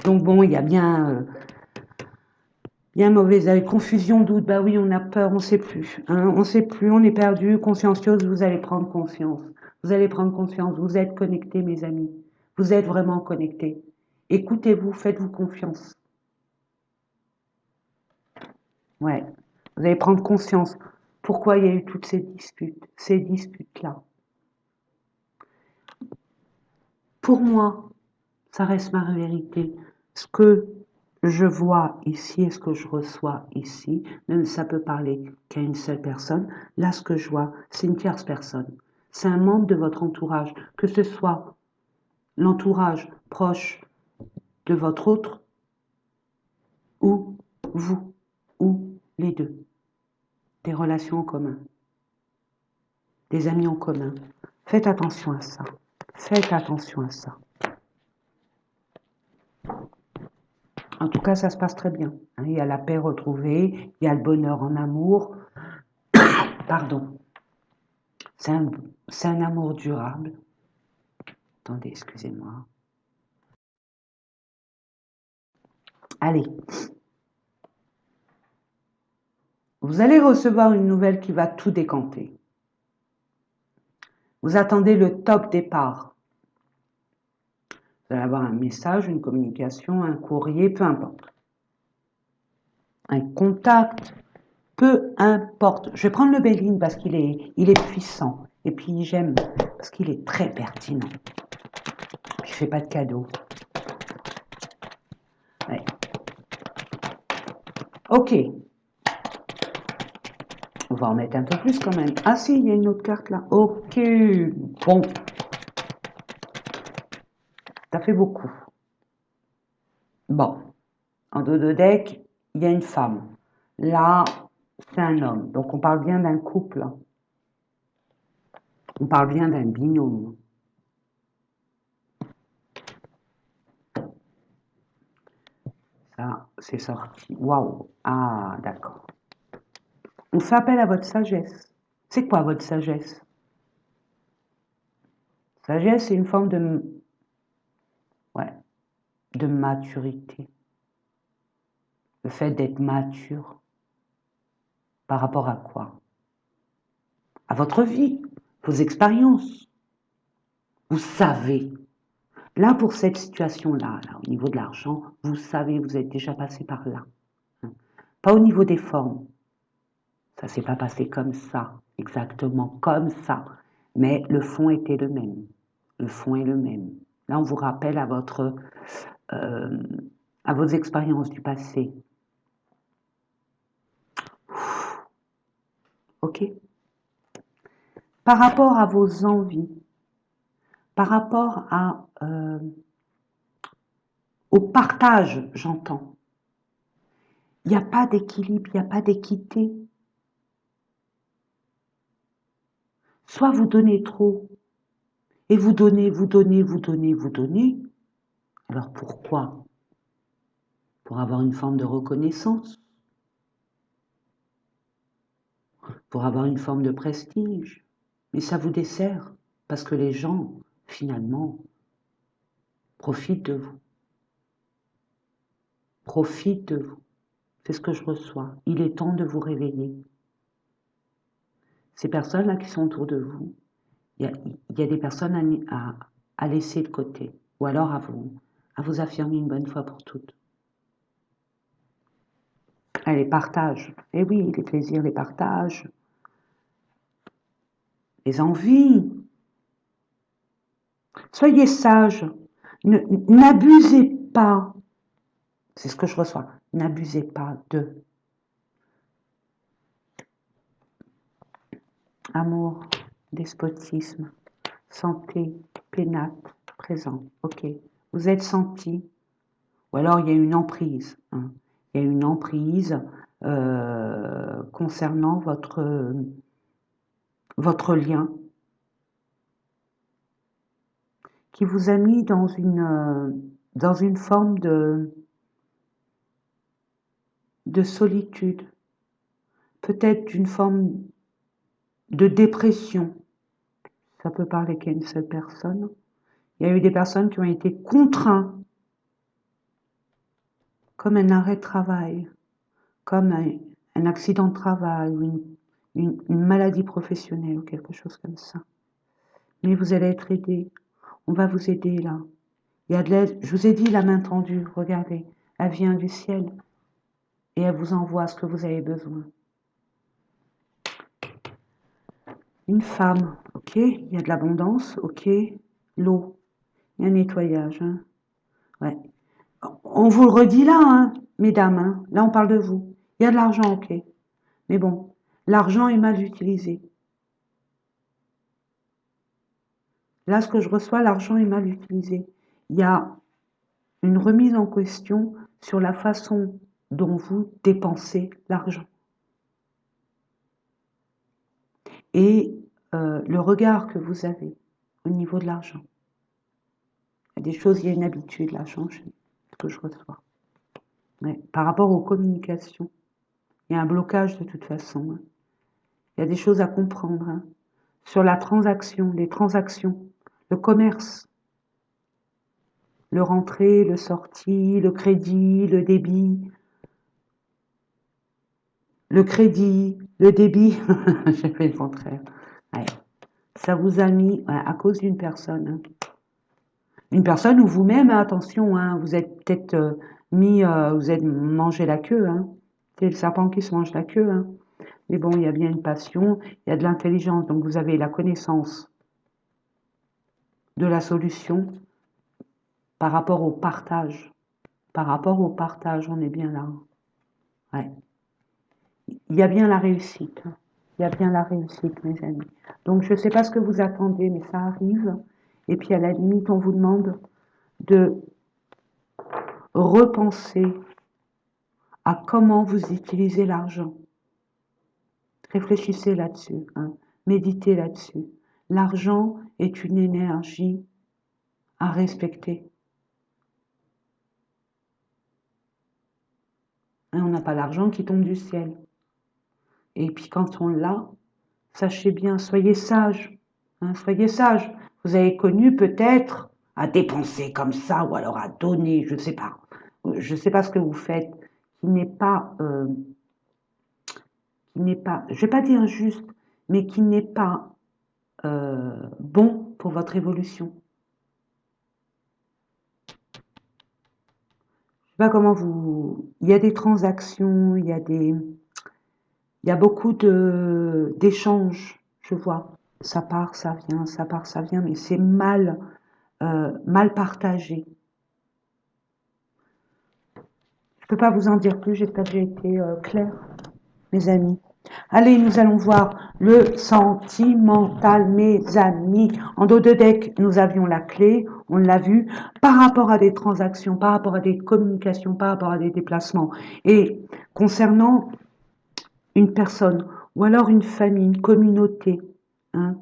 Speaker 1: Donc bon, il y a bien mauvais œil, confusion, doute, bah oui, on a peur, on ne sait plus. Hein, on ne sait plus, on est perdu, consciencieuse, vous allez prendre conscience. Vous allez prendre conscience, vous êtes connectés, mes amis. Vous êtes vraiment connectés. Écoutez-vous, faites-vous confiance. Ouais, vous allez prendre conscience. Pourquoi il y a eu toutes ces disputes-là. Pour moi, ça reste ma vérité. Ce que je vois ici et ce que je reçois ici, même ça peut parler qu'à une seule personne, là ce que je vois, c'est une tierce personne. C'est un membre de votre entourage, que ce soit l'entourage proche de votre autre, ou vous, ou les deux. Des relations en commun, des amis en commun. Faites attention à ça. Faites attention à ça. En tout cas, ça se passe très bien. Il y a la paix retrouvée, il y a le bonheur en amour. Pardon. C'est un amour durable. Attendez, excusez-moi. Allez. Vous allez recevoir une nouvelle qui va tout décanter. Vous attendez le top départ. Vous allez avoir un message, une communication, un courrier, peu importe. Un contact, peu importe. Je vais prendre le Béline parce qu'il est puissant. Et puis j'aime parce qu'il est très pertinent. Je ne fais pas de cadeaux. Ouais. Ok. On va en mettre un peu plus quand même. Ah si, il y a une autre carte là. Ok. Bon. Ça fait beaucoup. Bon, en dos de deck, il y a une femme. Là, c'est un homme. Donc, on parle bien d'un couple. On parle bien d'un binôme. Ça, c'est sorti. Waouh. Ah, d'accord. On fait appel à votre sagesse. C'est quoi votre sagesse? Sagesse, c'est une forme ouais, de maturité. Le fait d'être mature. Par rapport à quoi? À votre vie, vos expériences. Vous savez. Là, pour cette situation-là, là, au niveau de l'argent, vous savez, vous êtes déjà passé par là. Pas au niveau des formes. Ça s'est pas passé comme ça, exactement comme ça. Mais le fond était le même. Le fond est le même. Là, on vous rappelle euh, à vos expériences du passé. OK? Par rapport à vos envies, par rapport au partage, j'entends. Il n'y a pas d'équilibre, il n'y a pas d'équité. Soit vous donnez trop, et vous donnez, vous donnez, vous donnez, vous donnez. Alors pourquoi? Pour avoir une forme de reconnaissance, pour avoir une forme de prestige. Mais ça vous dessert, parce que les gens, finalement, profitent de vous. Profitent de vous. C'est ce que je reçois. Il est temps de vous réveiller. Ces personnes-là qui sont autour de vous, il y a des personnes à laisser de côté, ou alors à vous affirmer une bonne fois pour toutes. Les partages. Eh oui, les plaisirs, les partages, les envies. Soyez sages. N'abusez pas. C'est ce que je reçois. N'abusez pas de amour, despotisme, santé, pénate, présent. Ok. Vous êtes senti. Ou alors il y a une emprise. Hein. Il y a une emprise concernant votre lien qui vous a mis dans une forme de solitude, peut-être d'une forme de dépression. Ça peut parler qu'à une seule personne. Il y a eu des personnes qui ont été contraintes, comme un arrêt de travail, comme un accident de travail ou une maladie professionnelle ou quelque chose comme ça. Mais vous allez être aidé. On va vous aider là. Il y a de l'aide. Je vous ai dit la main tendue, regardez. Elle vient du ciel et elle vous envoie ce que vous avez besoin. Une femme, ok, il y a de l'abondance, ok, l'eau, il y a un nettoyage, hein. Ouais. On vous le redit là, hein, mesdames, hein. Là on parle de vous. Il y a de l'argent, ok, mais bon, l'argent est mal utilisé. Là, ce que je reçois, l'argent est mal utilisé. Il y a une remise en question sur la façon dont vous dépensez l'argent. Et le regard que vous avez au niveau de l'argent. Il y a des choses, il y a une habitude là, changer, ce que je reçois. Ouais. Par rapport aux communications, il y a un blocage de toute façon. Hein. Il y a des choses à comprendre. Hein. Sur la transaction, les transactions, le commerce, le rentrée, le sortie, le crédit, le débit, le crédit, le débit. J'ai fait le contraire. Ouais. Ça vous a mis à cause d'une personne. Hein. Une personne ou vous-même, hein, attention, hein, vous êtes peut-être vous êtes mangé la queue. Hein. C'est le serpent qui se mange la queue. Hein. Mais bon, il y a bien une passion, il y a de l'intelligence, donc vous avez la connaissance de la solution par rapport au partage. Par rapport au partage, on est bien là. Ouais. Il y a bien la réussite. Il y a bien la réussite, mes amis. Donc, je ne sais pas ce que vous attendez, mais ça arrive. Et puis, à la limite, on vous demande de repensez à comment vous utilisez l'argent. Réfléchissez là-dessus, hein. Méditez là-dessus. L'argent est une énergie à respecter. Hein, on n'a pas l'argent qui tombe du ciel. Et puis quand on l'a, sachez bien, soyez sage. Hein, soyez sage. Vous avez connu peut-être à dépenser comme ça ou alors à donner, je ne sais pas. Je ne sais pas ce que vous faites, qui n'est pas, je ne vais pas dire juste, mais qui n'est pas bon pour votre évolution. Je sais pas comment vous... Il y a des transactions, il y a beaucoup d'échanges, je vois. Ça part, ça vient, ça part, ça vient, mais c'est mal partagé. Je ne peux pas vous en dire plus, j'espère que j'ai été claire, mes amis. Allez, nous allons voir le sentimental, mes amis. En dos de deck, nous avions la clé, on l'a vu, par rapport à des transactions, par rapport à des communications, par rapport à des déplacements. Et concernant une personne, ou alors une famille, une communauté, hein,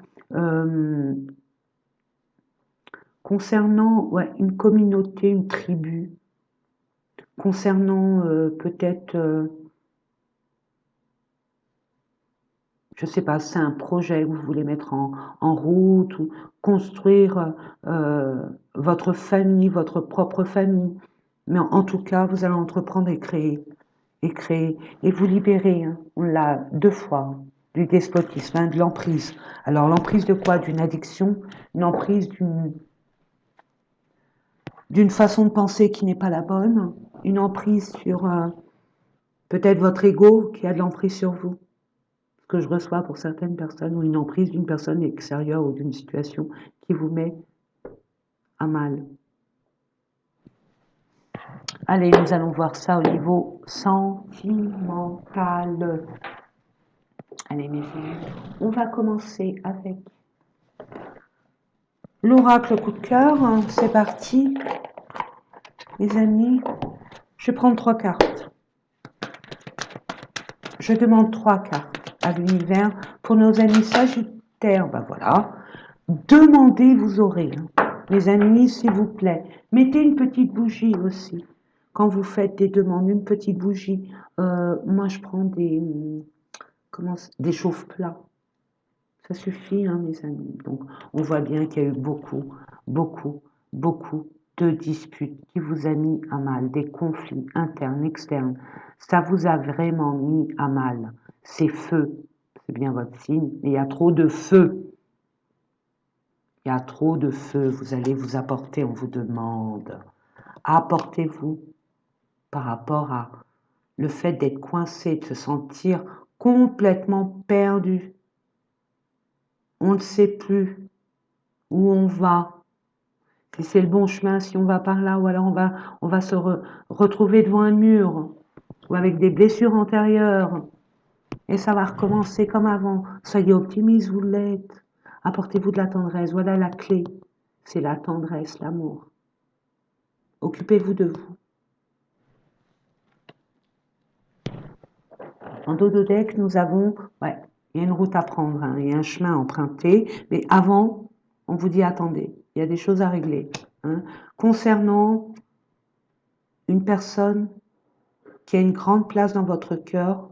Speaker 1: concernant une communauté, une tribu, concernant peut-être... je ne sais pas, c'est un projet que vous voulez mettre en route ou construire votre famille, votre propre famille. Mais en tout cas, vous allez entreprendre et créer, et vous libérer. Hein. On l'a 2 fois, du despotisme, hein, de l'emprise. Alors l'emprise de quoi? D'une addiction, une emprise d'une façon de penser qui n'est pas la bonne, une emprise sur peut-être votre ego qui a de l'emprise sur vous. Que je reçois pour certaines personnes, ou une emprise d'une personne extérieure ou d'une situation qui vous met à mal. Allez, nous allons voir ça au niveau sentimental. Allez, mes amis, on va commencer avec l'oracle coup de cœur. C'est parti, mes amis. Je vais prendre 3 cartes. Je demande 3 cartes à l'univers pour nos amis sagittaires. Ben voilà. Demandez, vous aurez. Mes amis, s'il vous plaît, mettez une petite bougie aussi. Quand vous faites des demandes, une petite bougie. Moi, je prends des chauffe-plats. Ça suffit, hein, mes amis. Donc, on voit bien qu'il y a eu beaucoup de disputes qui vous a mis à mal, des conflits internes, externes. Ça vous a vraiment mis à mal. C'est feu, c'est bien votre signe, mais il y a trop de feu. Il y a trop de feu, vous allez vous apporter, on vous demande. Apportez-vous par rapport à le fait d'être coincé, de se sentir complètement perdu. On ne sait plus où on va, si c'est le bon chemin, si on va par là, ou alors on va se retrouver devant un mur, ou avec des blessures antérieures, et ça va recommencer comme avant. Soyez optimiste, vous l'êtes. Apportez-vous de la tendresse, voilà la clé. C'est la tendresse, l'amour. Occupez-vous de vous. En dos de deck, nous avons, il y a une route à prendre, hein, il y a un chemin à emprunter, mais avant, on vous dit attendez, il y a des choses à régler. Hein. Concernant une personne qui a une grande place dans votre cœur,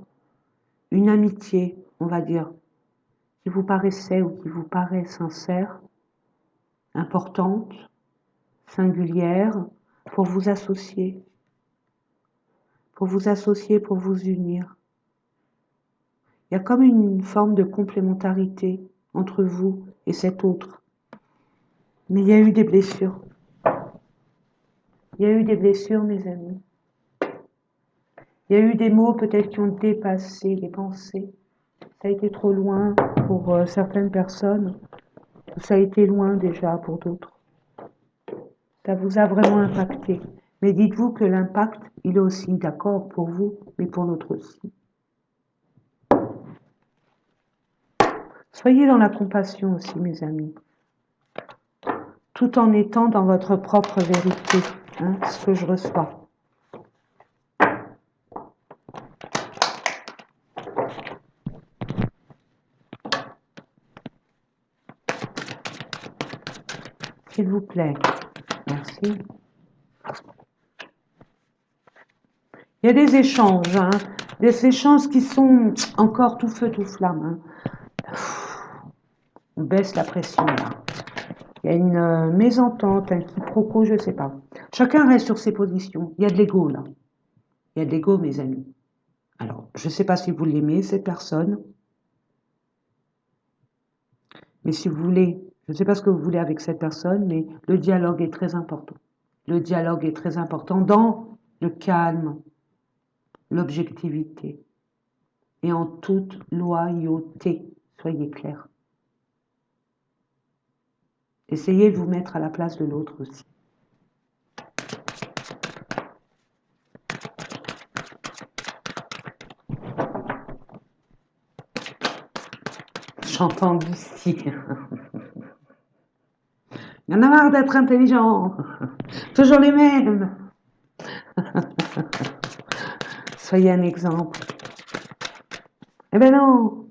Speaker 1: une amitié, on va dire, qui vous paraissait ou qui vous paraît sincère, importante, singulière, pour vous associer, pour vous unir. Il y a comme une forme de complémentarité entre vous et cet autre. Mais il y a eu des blessures. Il y a eu des blessures, mes amis. Il y a eu des mots peut-être qui ont dépassé les pensées. Ça a été trop loin pour certaines personnes. Ça a été loin déjà pour d'autres. Ça vous a vraiment impacté. Mais dites-vous que l'impact, il est aussi d'accord pour vous, mais pour l'autre aussi. Soyez dans la compassion aussi, mes amis. Tout en étant dans votre propre vérité, hein, ce que je reçois. s'il vous plaît. Merci. Il y a des échanges, hein, des échanges qui sont encore tout feu, tout flamme. Hein. On baisse la pression là. Il y a une mésentente, un quiproquo, je ne sais pas. Chacun reste sur ses positions. Il y a de l'ego là. Il y a de l'ego, mes amis. Alors, je ne sais pas si vous l'aimez, cette personne. Mais si vous voulez, je ne sais pas ce que vous voulez avec cette personne, mais le dialogue est très important. Le dialogue est très important dans le calme, l'objectivité et en toute loyauté. Soyez clairs. Essayez de vous mettre à la place de l'autre aussi. J'entends d'ici. Il y en a marre d'être intelligent. Toujours les mêmes. Soyez un exemple. Eh ben non.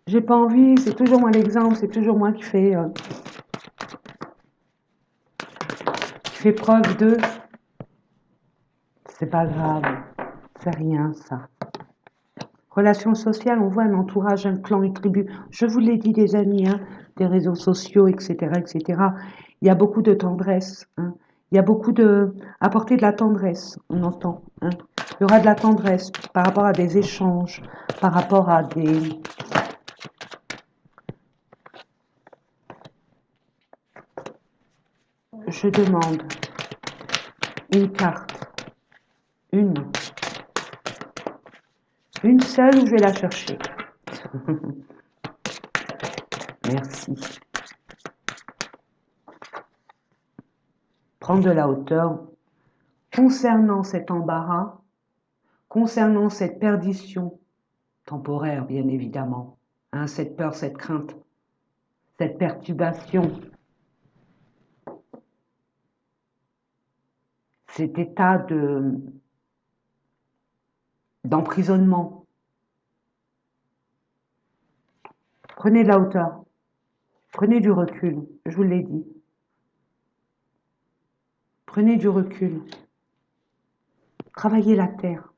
Speaker 1: J'ai pas envie, c'est toujours moi l'exemple, c'est toujours moi qui fais preuve de. C'est pas grave. C'est rien ça. Relations sociales, on voit un entourage, un clan, une tribu. Je vous l'ai dit, les amis, hein, des réseaux sociaux, etc., etc. Il y a beaucoup de tendresse. Hein. Il y a beaucoup de... apporter de la tendresse, on entend. Hein. Il y aura de la tendresse par rapport à des échanges, par rapport à des... Je demande une carte. Une seule ou je vais la chercher. Merci. Prendre de la hauteur concernant cet embarras, concernant cette perdition temporaire, bien évidemment, hein, cette peur, cette crainte, cette perturbation, cet état d'emprisonnement. Prenez de la hauteur, prenez du recul, je vous l'ai dit. Prenez du recul. Travaillez la terre.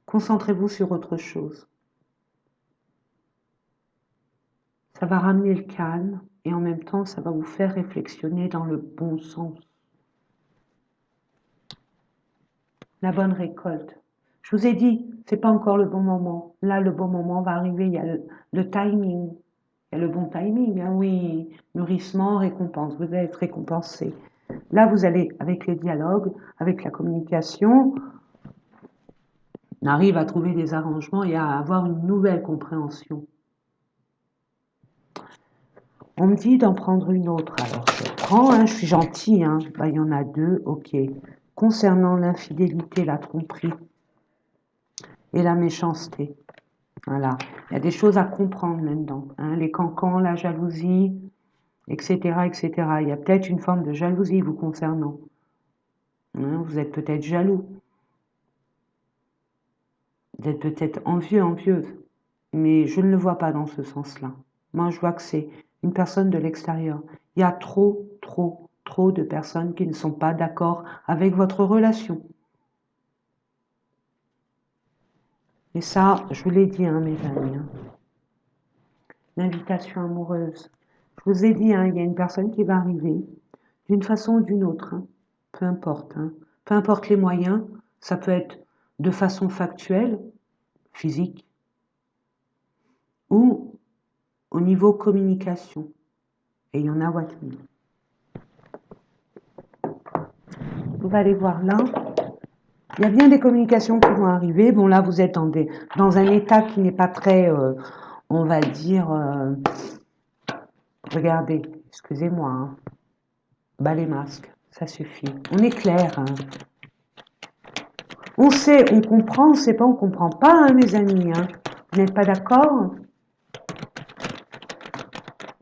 Speaker 1: Concentrez-vous sur autre chose. Ça va ramener le calme et en même temps, ça va vous faire réflexionner dans le bon sens. La bonne récolte. Je vous ai dit, c'est pas encore le bon moment. Là, le bon moment va arriver. Il y a le timing. Il y a le bon timing. Hein, oui, nourrissement, récompense. Vous allez être récompensé. Là, vous allez, avec les dialogues, avec la communication, on arrive à trouver des arrangements et à avoir une nouvelle compréhension. On me dit d'en prendre une autre. Alors, je prends, hein, je suis gentille. Hein. Ben, il y en a deux, ok. Concernant l'infidélité, la tromperie et la méchanceté. Voilà. Il y a des choses à comprendre là-dedans. Hein. Les cancans, la jalousie, etc., etc. Il y a peut-être une forme de jalousie vous concernant. Hein, vous êtes peut-être jaloux. Vous êtes peut-être envieux, envieuse. Mais je ne le vois pas dans ce sens-là. Moi, je vois que c'est une personne de l'extérieur. Il y a trop de personnes qui ne sont pas d'accord avec votre relation. Et ça, je vous l'ai dit, hein, mes amis. Hein. L'invitation amoureuse. Je vous ai dit, hein, il y a une personne qui va arriver d'une façon ou d'une autre. Hein. Peu importe. Hein. Peu importe les moyens. Ça peut être de façon factuelle, physique, ou au niveau communication. Et il y en a what mille. Vous allez voir là. Il y a bien des communications qui vont arriver. Bon, là, vous êtes dans un état qui n'est pas très, on va dire, regardez, excusez-moi, hein, bas les masques, ça suffit. On est clair. Hein. On sait, on comprend, on sait pas, on comprend pas, hein, mes amis. Hein. Vous n'êtes pas d'accord?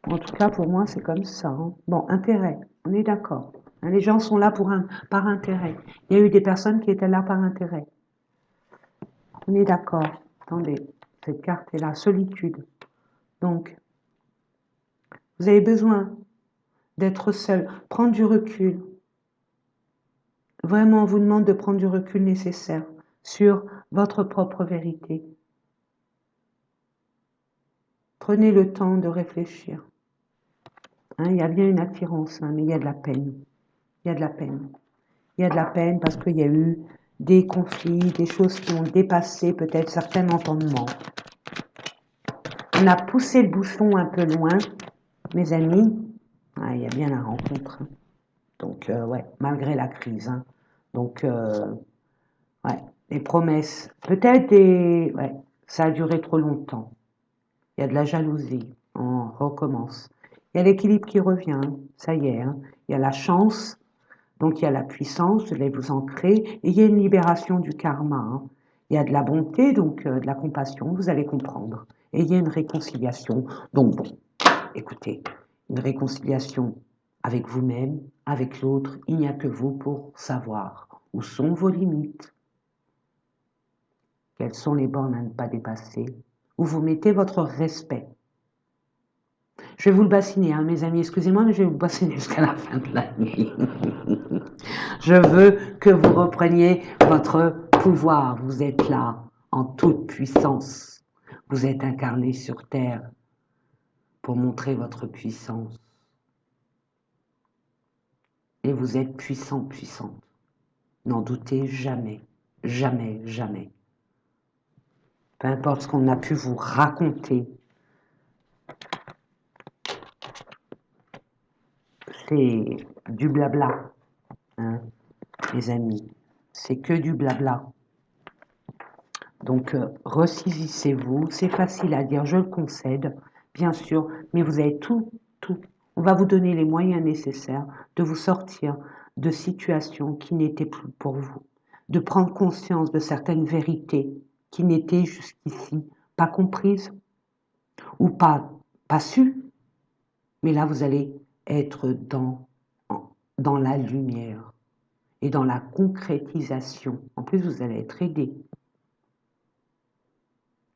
Speaker 1: En tout cas, pour moi, c'est comme ça. Hein. Bon, intérêt, on est d'accord. Hein, les gens sont là par intérêt. Il y a eu des personnes qui étaient là par intérêt. On est d'accord. Attendez, cette carte est là, solitude. Donc, vous avez besoin d'être seul, prendre du recul. Vraiment, on vous demande de prendre du recul nécessaire sur votre propre vérité. Prenez le temps de réfléchir. Hein, il y a bien une attirance, hein, mais il y a de la peine. Il y a de la peine. Il y a de la peine parce qu'il y a eu des conflits, des choses qui ont dépassé peut-être certains entendements. On a poussé le bouchon un peu loin, mes amis. Ah, il y a bien la rencontre. Donc, ouais, malgré la crise. Hein. Donc, ouais, les promesses. Peut-être des... Ouais, ça a duré trop longtemps. Il y a de la jalousie. On recommence. Il y a l'équilibre qui revient. Ça y est. Hein. Il y a la chance. Donc, il y a la puissance. Vous allez vous ancrer. Et il y a une libération du karma. Hein. Il y a de la bonté, donc de la compassion. Vous allez comprendre. Et il y a une réconciliation. Donc, bon, écoutez, une réconciliation avec vous-même, avec l'autre. Il n'y a que vous pour savoir où sont vos limites. Quelles sont les bornes à ne pas dépasser? Où vous mettez votre respect. Je vais vous le bassiner, hein, mes amis, excusez-moi, mais je vais vous bassiner jusqu'à la fin de la nuit. Je veux que vous repreniez votre pouvoir. Vous êtes là, en toute puissance. Vous êtes incarné sur Terre pour montrer votre puissance. Et vous êtes puissant, puissante. N'en doutez jamais, jamais, jamais. Peu importe ce qu'on a pu vous raconter, c'est du blabla, hein, les amis. C'est que du blabla. Donc, ressaisissez-vous. C'est facile à dire, je le concède, bien sûr, mais vous avez tout. On va vous donner les moyens nécessaires de vous sortir de situations qui n'étaient plus pour vous, de prendre conscience de certaines vérités qui n'étaient jusqu'ici pas comprises ou pas sues. Mais là, vous allez être dans la lumière et dans la concrétisation. En plus, vous allez être aidé.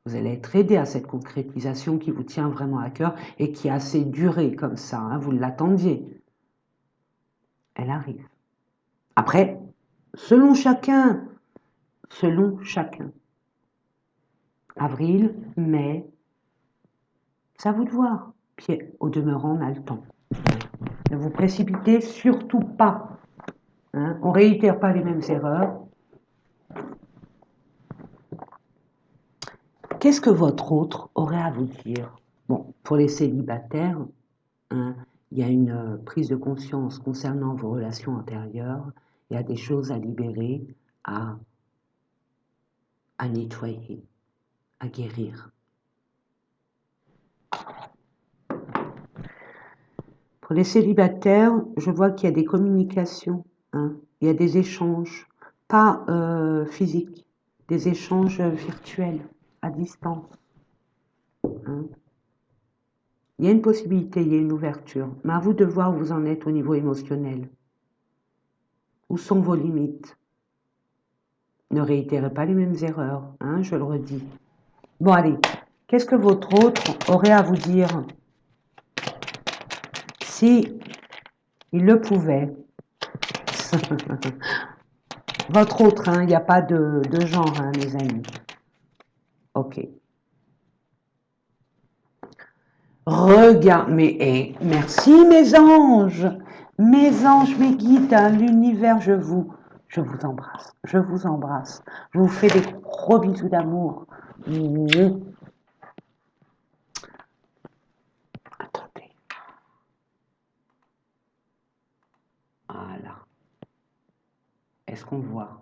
Speaker 1: Vous allez être aidé à cette concrétisation qui vous tient vraiment à cœur et qui a assez duré comme ça. Hein, vous l'attendiez. Elle arrive. Après, selon chacun. Avril, mai, c'est à vous de voir. Puis, au demeurant, on a le temps. Ne vous précipitez surtout pas. Hein, on ne réitère pas les mêmes erreurs. Qu'est-ce que votre autre aurait à vous dire? Bon, pour les célibataires, hein, il y a une prise de conscience concernant vos relations antérieures. Il y a des choses à libérer, à nettoyer, à guérir. Pour les célibataires, je vois qu'il y a des communications, hein, il y a des échanges, pas physiques, des échanges virtuels, à distance. Hein. Il y a une possibilité, il y a une ouverture, mais à vous de voir où vous en êtes au niveau émotionnel. Où sont vos limites? Ne réitérez pas les mêmes erreurs, hein, je le redis. Bon, allez, qu'est-ce que votre autre aurait à vous dire? Si il le pouvait. Votre autre, hein, il n'y a pas de genre, hein, mes amis. Ok. Regarde, mais merci mes anges, mes guides, hein, l'univers, je vous embrasse, je vous embrasse. Je vous fais des gros bisous d'amour. Attendez. Voilà. Est-ce qu'on voit?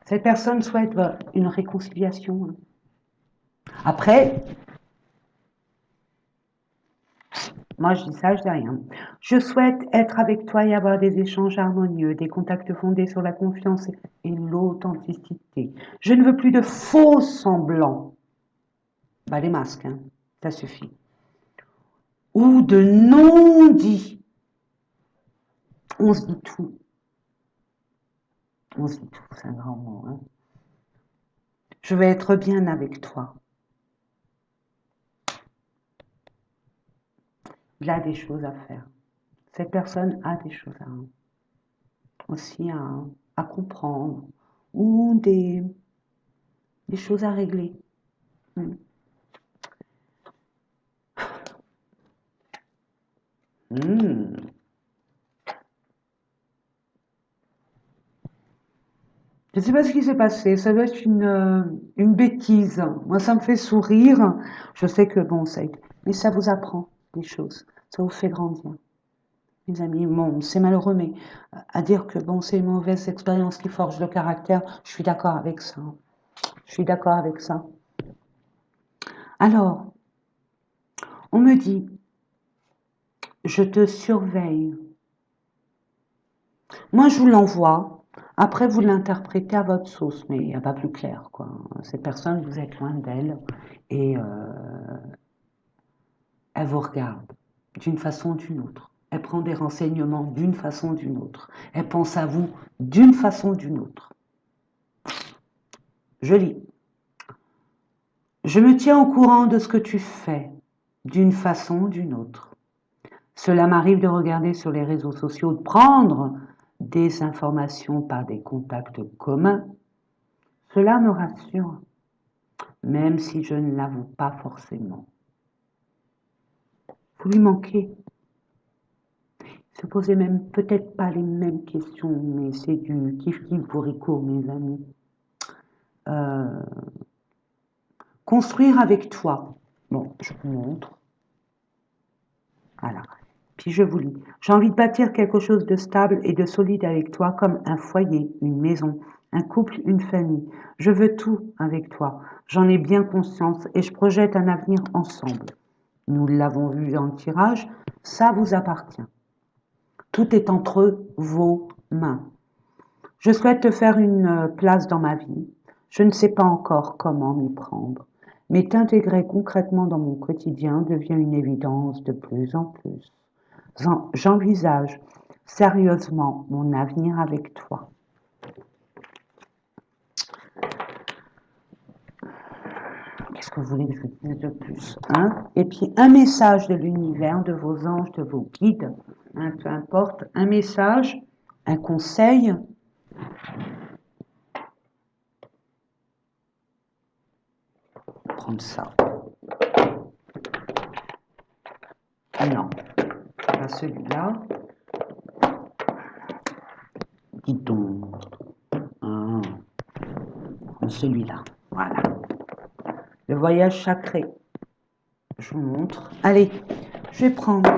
Speaker 1: Cette personne souhaite une réconciliation. Hein. Après, moi je dis ça, je dis rien. Je souhaite être avec toi et avoir des échanges harmonieux, des contacts fondés sur la confiance et l'authenticité. Je ne veux plus de faux semblants. Bah les masques, hein, ça suffit. Ou de non-dits. On se dit tout. On se dit tout, c'est un grand mot. Hein. Je vais être bien avec toi. il a des choses à faire. Cette personne a des choses aussi à comprendre ou des choses à régler. Mm. Mm. Je ne sais pas ce qui s'est passé, ça doit être une bêtise. Moi, ça me fait sourire. Je sais que bon, mais ça vous apprend des choses, ça vous fait grandir. Mes amis, bon, c'est malheureux, mais à dire que bon, c'est une mauvaise expérience qui forge le caractère, je suis d'accord avec ça. Je suis d'accord avec ça. Alors, on me dit, je te surveille. Moi, je vous l'envoie. Après, vous l'interprétez à votre sauce, mais il n'y a pas plus clair, quoi. Cette personne, vous êtes loin d'elle et elle vous regarde d'une façon ou d'une autre. Elle prend des renseignements d'une façon ou d'une autre. Elle pense à vous d'une façon ou d'une autre. Je lis. Je me tiens au courant de ce que tu fais, d'une façon ou d'une autre. Cela m'arrive de regarder sur les réseaux sociaux, de prendre des informations par des contacts communs. Cela me rassure, même si je ne l'avoue pas forcément. Vous lui manquez. Se posez même peut-être pas les mêmes questions, mais c'est du kiff-kiff bourricot, mes amis. Euh, construire avec toi. Bon, je vous montre. Voilà. Puis je vous lis. J'ai envie de bâtir quelque chose de stable et de solide avec toi, comme un foyer, une maison, un couple, une famille. Je veux tout avec toi. J'en ai bien conscience et je projette un avenir ensemble. Nous l'avons vu dans le tirage, ça vous appartient. Tout est entre vos mains. Je souhaite te faire une place dans ma vie. Je ne sais pas encore comment m'y prendre, mais t'intégrer concrètement dans mon quotidien devient une évidence de plus en plus. J'envisage sérieusement mon avenir avec toi. Qu'est-ce que vous voulez que je vous dise de plus, hein? Et puis un message de l'univers, de vos anges, de vos guides, hein, peu importe, un message, un conseil. Prendre ça. Ah non, pas celui-là. Dis donc. Ah, celui-là. Voilà. Le voyage sacré. Je vous montre. Allez, je vais prendre.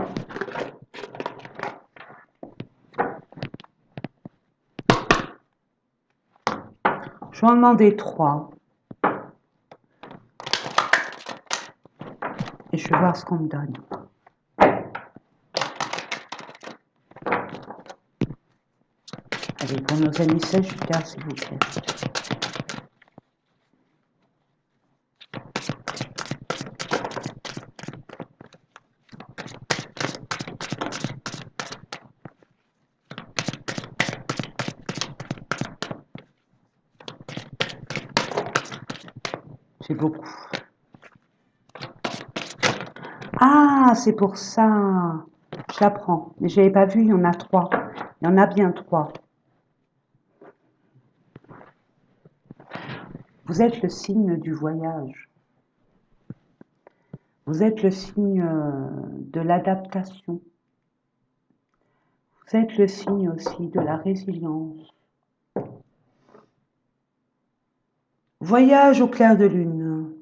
Speaker 1: Je vais en demander 3. Et je vais voir ce qu'on me donne. Allez, pour nos amis Sagittaires, s'il vous plaît. C'est beaucoup. Ah, c'est pour ça. Je la prends. Mais je n'avais pas vu, il y en a 3. Il y en a bien 3. Vous êtes le signe du voyage. Vous êtes le signe de l'adaptation. Vous êtes le signe aussi de la résilience. Voyage au clair de lune.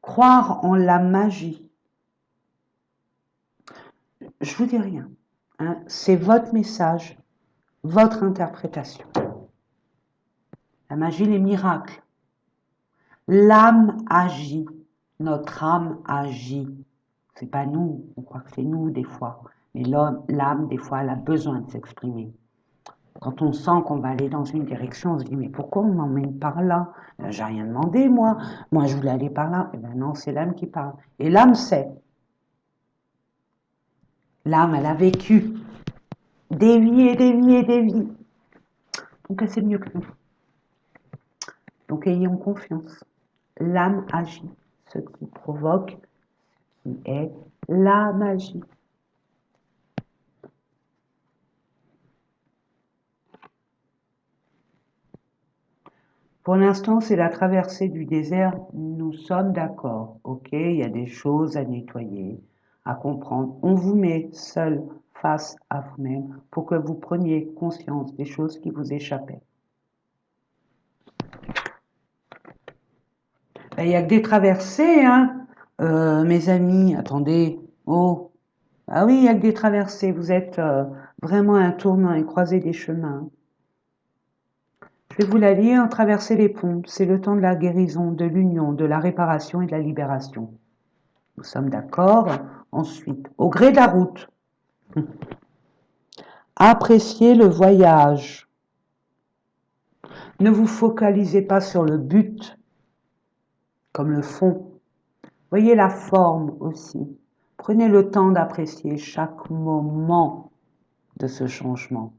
Speaker 1: Croire en la magie. Je vous dis rien. Hein, c'est votre message, votre interprétation. La magie, les miracles. L'âme agit. Notre âme agit. C'est pas nous. On croit que c'est nous des fois. Mais l'âme, des fois, elle a besoin de s'exprimer. Quand on sent qu'on va aller dans une direction, on se dit mais pourquoi on m'emmène par là? J'ai rien demandé moi. Moi je voulais aller par là. Eh ben non, c'est l'âme qui parle. Et l'âme sait. L'âme, elle a vécu des vies et des vies et des vies. Donc elle sait mieux que nous. Donc ayons confiance. L'âme agit, ce qui provoque, ce qui est la magie. Pour l'instant, c'est la traversée du désert. Nous sommes d'accord. Ok, il y a des choses à nettoyer, à comprendre. On vous met seul face à vous-même pour que vous preniez conscience des choses qui vous échappaient. Il n'y a que des traversées, hein, mes amis. Attendez. Oh, ah oui, il n'y a que des traversées. Vous êtes vraiment à un tournant et croisez des chemins. Je vais vous la lire, traverser les ponts. C'est le temps de la guérison, de l'union, de la réparation et de la libération. Nous sommes d'accord. Ensuite, au gré de la route, appréciez le voyage. Ne vous focalisez pas sur le but, comme le fond. Voyez la forme aussi. Prenez le temps d'apprécier chaque moment de ce changement,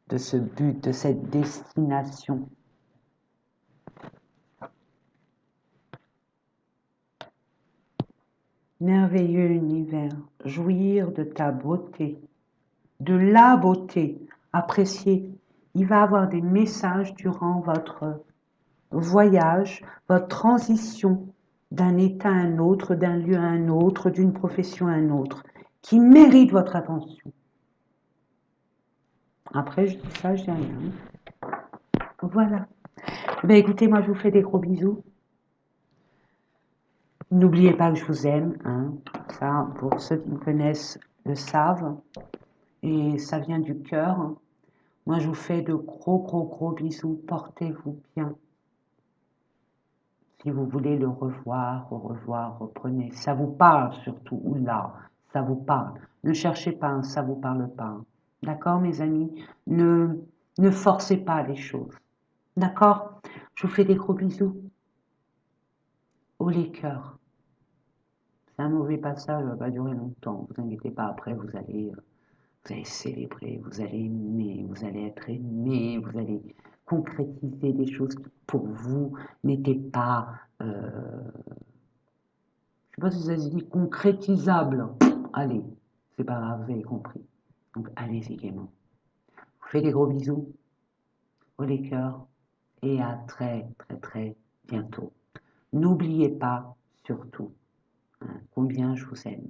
Speaker 1: de ce but, de cette destination. Merveilleux univers, jouir de ta beauté, de la beauté, apprécier. Il va y avoir des messages durant votre voyage, votre transition d'un état à un autre, d'un lieu à un autre, d'une profession à un autre, qui mérite votre attention. Après, je dis ça, je dis rien. Voilà. Ben, écoutez, moi, je vous fais des gros bisous. N'oubliez pas que je vous aime. Hein. Ça, pour ceux qui me connaissent, le savent. Et ça vient du cœur. Moi, je vous fais de gros, gros, gros bisous. Portez-vous bien. Si vous voulez le revoir, au revoir, reprenez. Ça vous parle surtout. Oula, ça vous parle. Ne cherchez pas, ça vous parle pas. D'accord, mes amis? Ne forcez pas les choses. D'accord? Je vous fais des gros bisous. Haut les cœurs. C'est un mauvais passage, ça va pas durer longtemps. Vous inquiétez pas, après vous allez célébrer, vous allez aimer, vous allez être aimé, vous allez concrétiser des choses qui pour vous n'étaient pas, je sais pas si ça se dit concrétisables. Allez, c'est pas grave, vous avez compris. Donc allez-y gaiement. Je vous fais des gros bisous, haut les cœurs, et à très très très bientôt. N'oubliez pas surtout hein, combien je vous aime.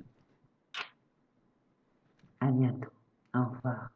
Speaker 1: À bientôt. Au revoir.